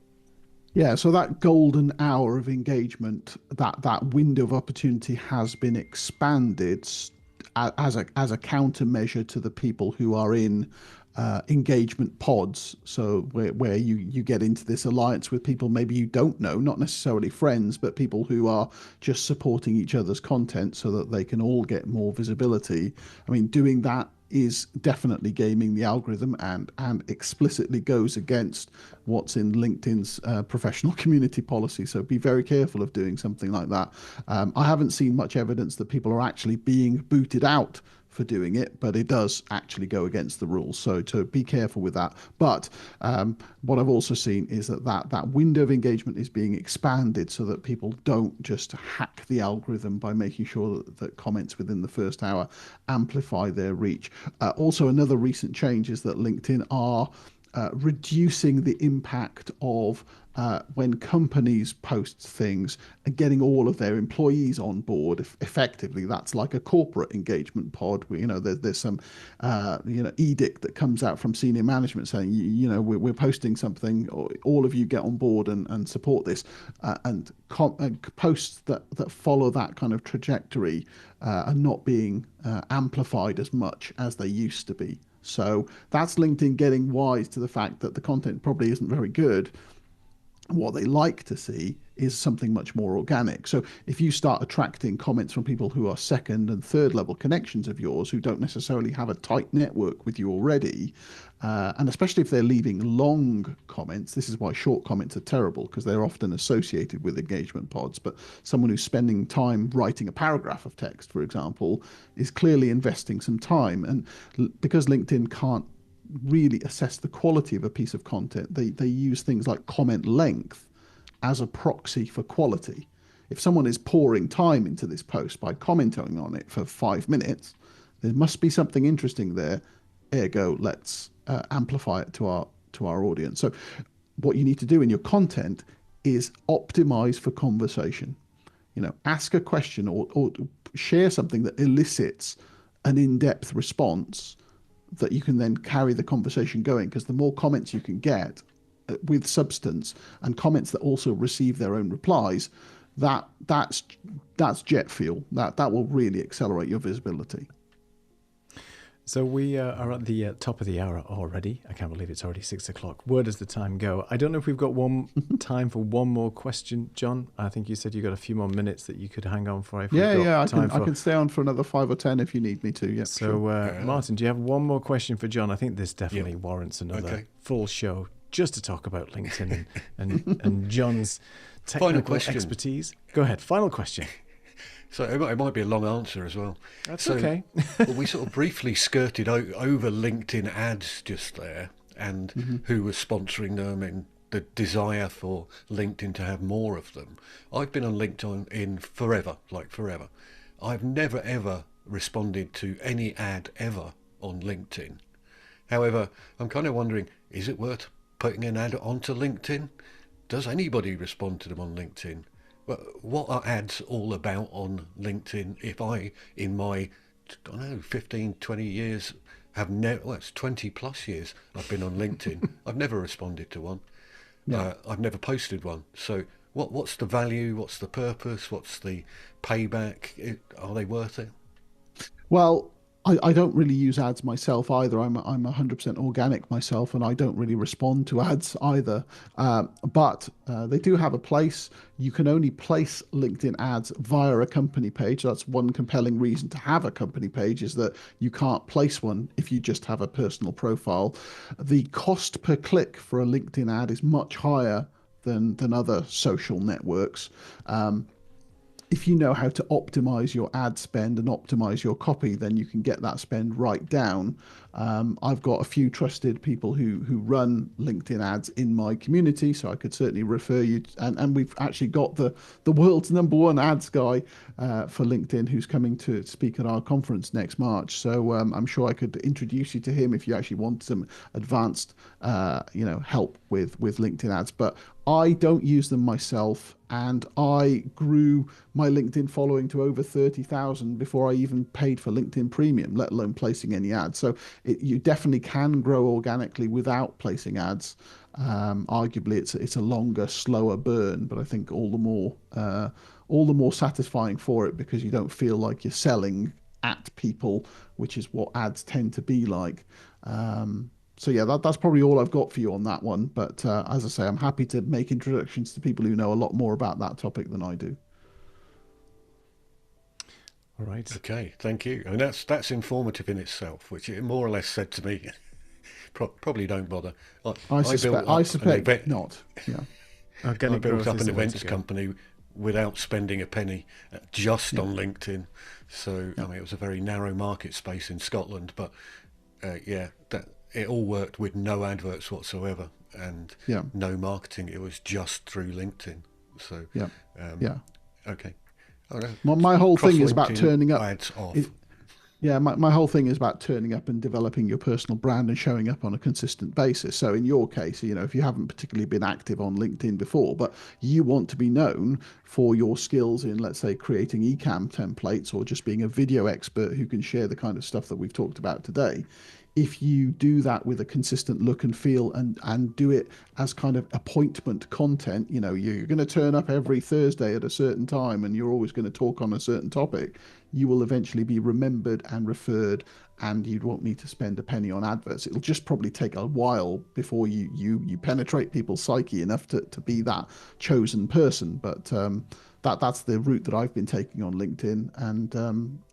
Yeah, so that golden hour of engagement, that window of opportunity has been expanded as a countermeasure to the people who are in engagement pods. So where you get into this alliance with people maybe you don't know, not necessarily friends, but people who are just supporting each other's content so that they can all get more visibility. I mean, doing that is definitely gaming the algorithm and explicitly goes against what's in LinkedIn's professional community policy. So be very careful of doing something like that. I haven't seen much evidence that people are actually being booted out for doing it, but it does actually go against the rules. So to be careful with that. But what I've also seen is that window of engagement is being expanded so that people don't just hack the algorithm by making sure that comments within the first hour amplify their reach. Also, another recent change is that LinkedIn are reducing the impact of when companies post things and getting all of their employees on board. Effectively, that's like a corporate engagement pod where, there's some edict that comes out from senior management saying, we're posting something, all of you get on board and support this, and posts that follow that kind of trajectory are not being amplified as much as they used to be. So that's LinkedIn getting wise to the fact that the content probably isn't very good. What they like to see is something much more organic. So if you start attracting comments from people who are second and third level connections of yours who don't necessarily have a tight network with you already, and especially if they're leaving long comments, this is why short comments are terrible, because they're often associated with engagement pods. But someone who's spending time writing a paragraph of text, for example, is clearly investing some time. And because LinkedIn can't really assess the quality of a piece of content, they use things like comment length as a proxy for quality. If someone is pouring time into this post by commenting on it for 5 minutes, there must be something interesting there. Ergo, let's amplify it to our audience. So what you need to do in your content is optimize for conversation. Ask a question or share something that elicits an in-depth response that you can then carry the conversation going, because the more comments you can get with substance and comments that also receive their own replies, that's jet fuel. That will really accelerate your visibility. So we are at the top of the hour already. I can't believe it's already 6 o'clock. Where does the time go? I don't know if we've got time for one more question, John. I think you said you got a few more minutes that you could hang on for. I can stay on for another 5 or 10 if you need me to. Yeah. So, sure. Martin, do you have one more question for John? I think this definitely warrants another full show just to talk about LinkedIn and John's technical expertise. Go ahead. Final question. So it might be a long answer as well. That's okay. Well, we sort of briefly skirted over LinkedIn ads just there, and who was sponsoring them, and the desire for LinkedIn to have more of them. I've been on LinkedIn forever. I've never ever responded to any ad ever on LinkedIn. However, I'm kind of wondering, is it worth putting an ad onto LinkedIn? Does anybody respond to them on LinkedIn? What are ads all about on LinkedIn? If I, in my, 15, 20 years, it's 20 plus years I've been on LinkedIn, I've never responded to one. No. I've never posted one. So what's the value? What's the purpose? What's the payback? Are they worth it? Well, I don't really use ads myself either. I'm 100% organic myself, and I don't really respond to ads either. But they do have a place. You can only place LinkedIn ads via a company page. That's one compelling reason to have a company page, is that you can't place one if you just have a personal profile. The cost per click for a LinkedIn ad is much higher than other social networks. If you know how to optimize your ad spend and optimize your copy, then you can get that spend right down. I've got a few trusted people who run LinkedIn ads in my community, so I could certainly refer you. And we've actually got the world's #1 ads guy for LinkedIn, who's coming to speak at our conference next March. So I'm sure I could introduce you to him if you actually want some advanced, help with LinkedIn ads. But I don't use them myself, and I grew my LinkedIn following to over 30,000 before I even paid for LinkedIn Premium, let alone placing any ads. So you definitely can grow organically without placing ads. Arguably, it's a longer, slower burn, but I think all the more satisfying for it, because you don't feel like you're selling at people, which is what ads tend to be like. So yeah, that's probably all I've got for you on that one. But as I say, I'm happy to make introductions to people who know a lot more about that topic than I do. All right. Okay, thank you. I mean, that's informative in itself, which it more or less said to me, probably don't bother. I suspect not. Yeah. I built up an events company without spending a penny, just on LinkedIn. So I mean, it was a very narrow market space in Scotland, but that it all worked with no adverts whatsoever and no marketing. It was just through LinkedIn. So okay. My whole thing is about turning up. Ads off. My whole thing is about turning up and developing your personal brand and showing up on a consistent basis. So in your case, if you haven't particularly been active on LinkedIn before, but you want to be known for your skills in, let's say, creating Ecamm templates, or just being a video expert who can share the kind of stuff that we've talked about today, if you do that with a consistent look and feel, and do it as kind of appointment content, you're going to turn up every Thursday at a certain time and you're always going to talk on a certain topic, you will eventually be remembered and referred, and you won't need to spend a penny on adverts. It'll just probably take a while before you penetrate people's psyche enough to be that chosen person. But that's the route that I've been taking on LinkedIn,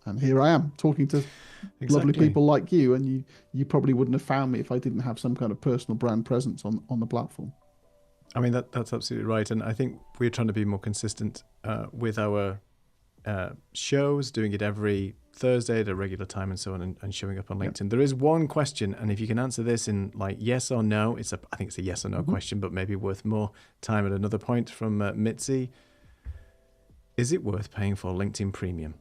and here I am talking to lovely people like you, and you probably wouldn't have found me if I didn't have some kind of personal brand presence on the platform. I mean, that's absolutely right, and I think we're trying to be more consistent with our shows, doing it every Thursday at a regular time and so on, and showing up on LinkedIn. Yep. There is one question, and if you can answer this in like yes or no, I think it's a yes or no question, but maybe worth more time at another point, from Mitzi. Is it worth paying for LinkedIn Premium?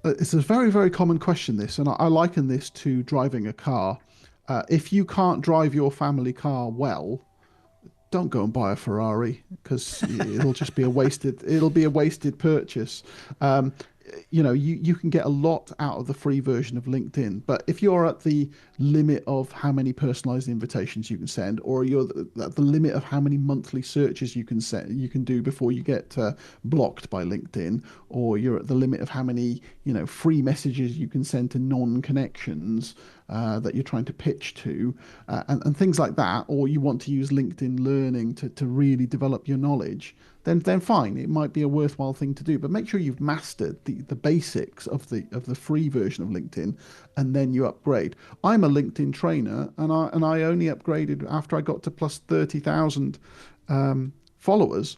It's a very, very common question, this, and I liken this to driving a car. If you can't drive your family car well, don't go and buy a Ferrari, because it'll just be a wasted. It'll be a wasted purchase. Um, you can get a lot out of the free version of LinkedIn, but if you're at the limit of how many personalized invitations you can send, or you're at the limit of how many monthly searches you can do before you get blocked by LinkedIn, or you're at the limit of how many free messages you can send to non-connections that you're trying to pitch to, and things like that, or you want to use LinkedIn Learning to really develop your knowledge, then fine, it might be a worthwhile thing to do. But make sure you've mastered the basics of the free version of LinkedIn, and then you upgrade. I'm a LinkedIn trainer, and I only upgraded after I got to plus 30,000 followers.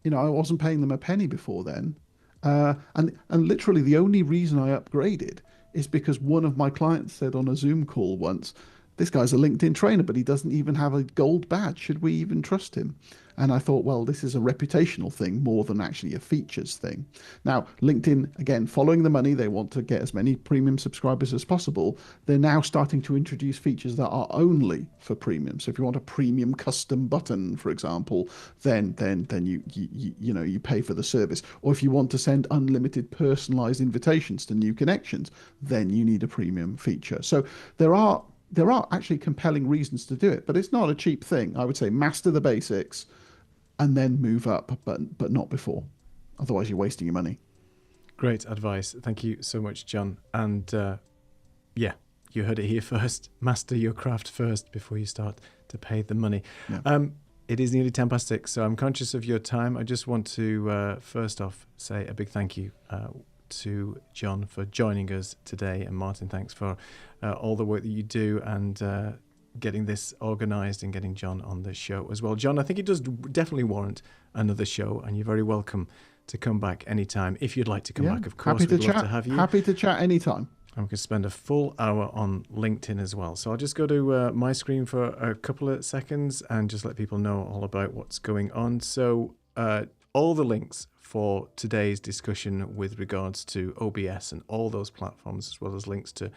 I wasn't paying them a penny before then, and literally the only reason I upgraded is because one of my clients said on a Zoom call once, "This guy's a LinkedIn trainer, but he doesn't even have a gold badge. Should we even trust him?" And I thought, well, this is a reputational thing more than actually a features thing. Now, LinkedIn, again, following the money, they want to get as many premium subscribers as possible. They're now starting to introduce features that are only for premium. So if you want a premium custom button, for example, then you pay for the service. Or if you want to send unlimited personalized invitations to new connections, then you need a premium feature. So there are actually compelling reasons to do it, but it's not a cheap thing. I would say master the basics and then move up, but not before. Otherwise, you're wasting your money. Great advice. Thank you so much, John. And yeah, you heard it here first. Master your craft first before you start to pay the money. Yeah. It is nearly 6:10, so I'm conscious of your time. I just want to first off say a big thank you to John for joining us today, and Martin, thanks for all the work that you do and getting this organised and getting John on the show as well. John, I think it does definitely warrant another show, and you're very welcome to come back anytime. If you'd like to come back, of course, we'd love to have you. Happy to chat anytime. And we could spend a full hour on LinkedIn as well. So I'll just go to my screen for a couple of seconds and just let people know all about what's going on. So all the links for today's discussion with regards to OBS and all those platforms, as well as links to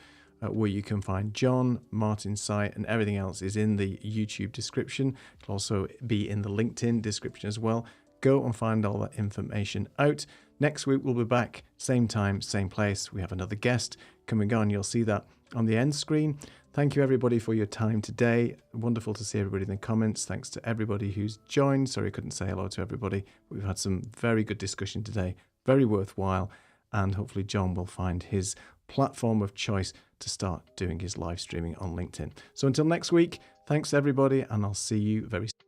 where you can find John, Martin's site, and everything else is in the YouTube description. It'll also be in the LinkedIn description as well. Go and find all that information out. Next week, we'll be back, same time, same place. We have another guest coming on. You'll see that on the end screen. Thank you, everybody, for your time today. Wonderful to see everybody in the comments. Thanks to everybody who's joined. Sorry I couldn't say hello to everybody. We've had some very good discussion today, very worthwhile, and hopefully John will find his platform of choice to start doing his live streaming on LinkedIn. So until next week, thanks everybody, and I'll see you very soon.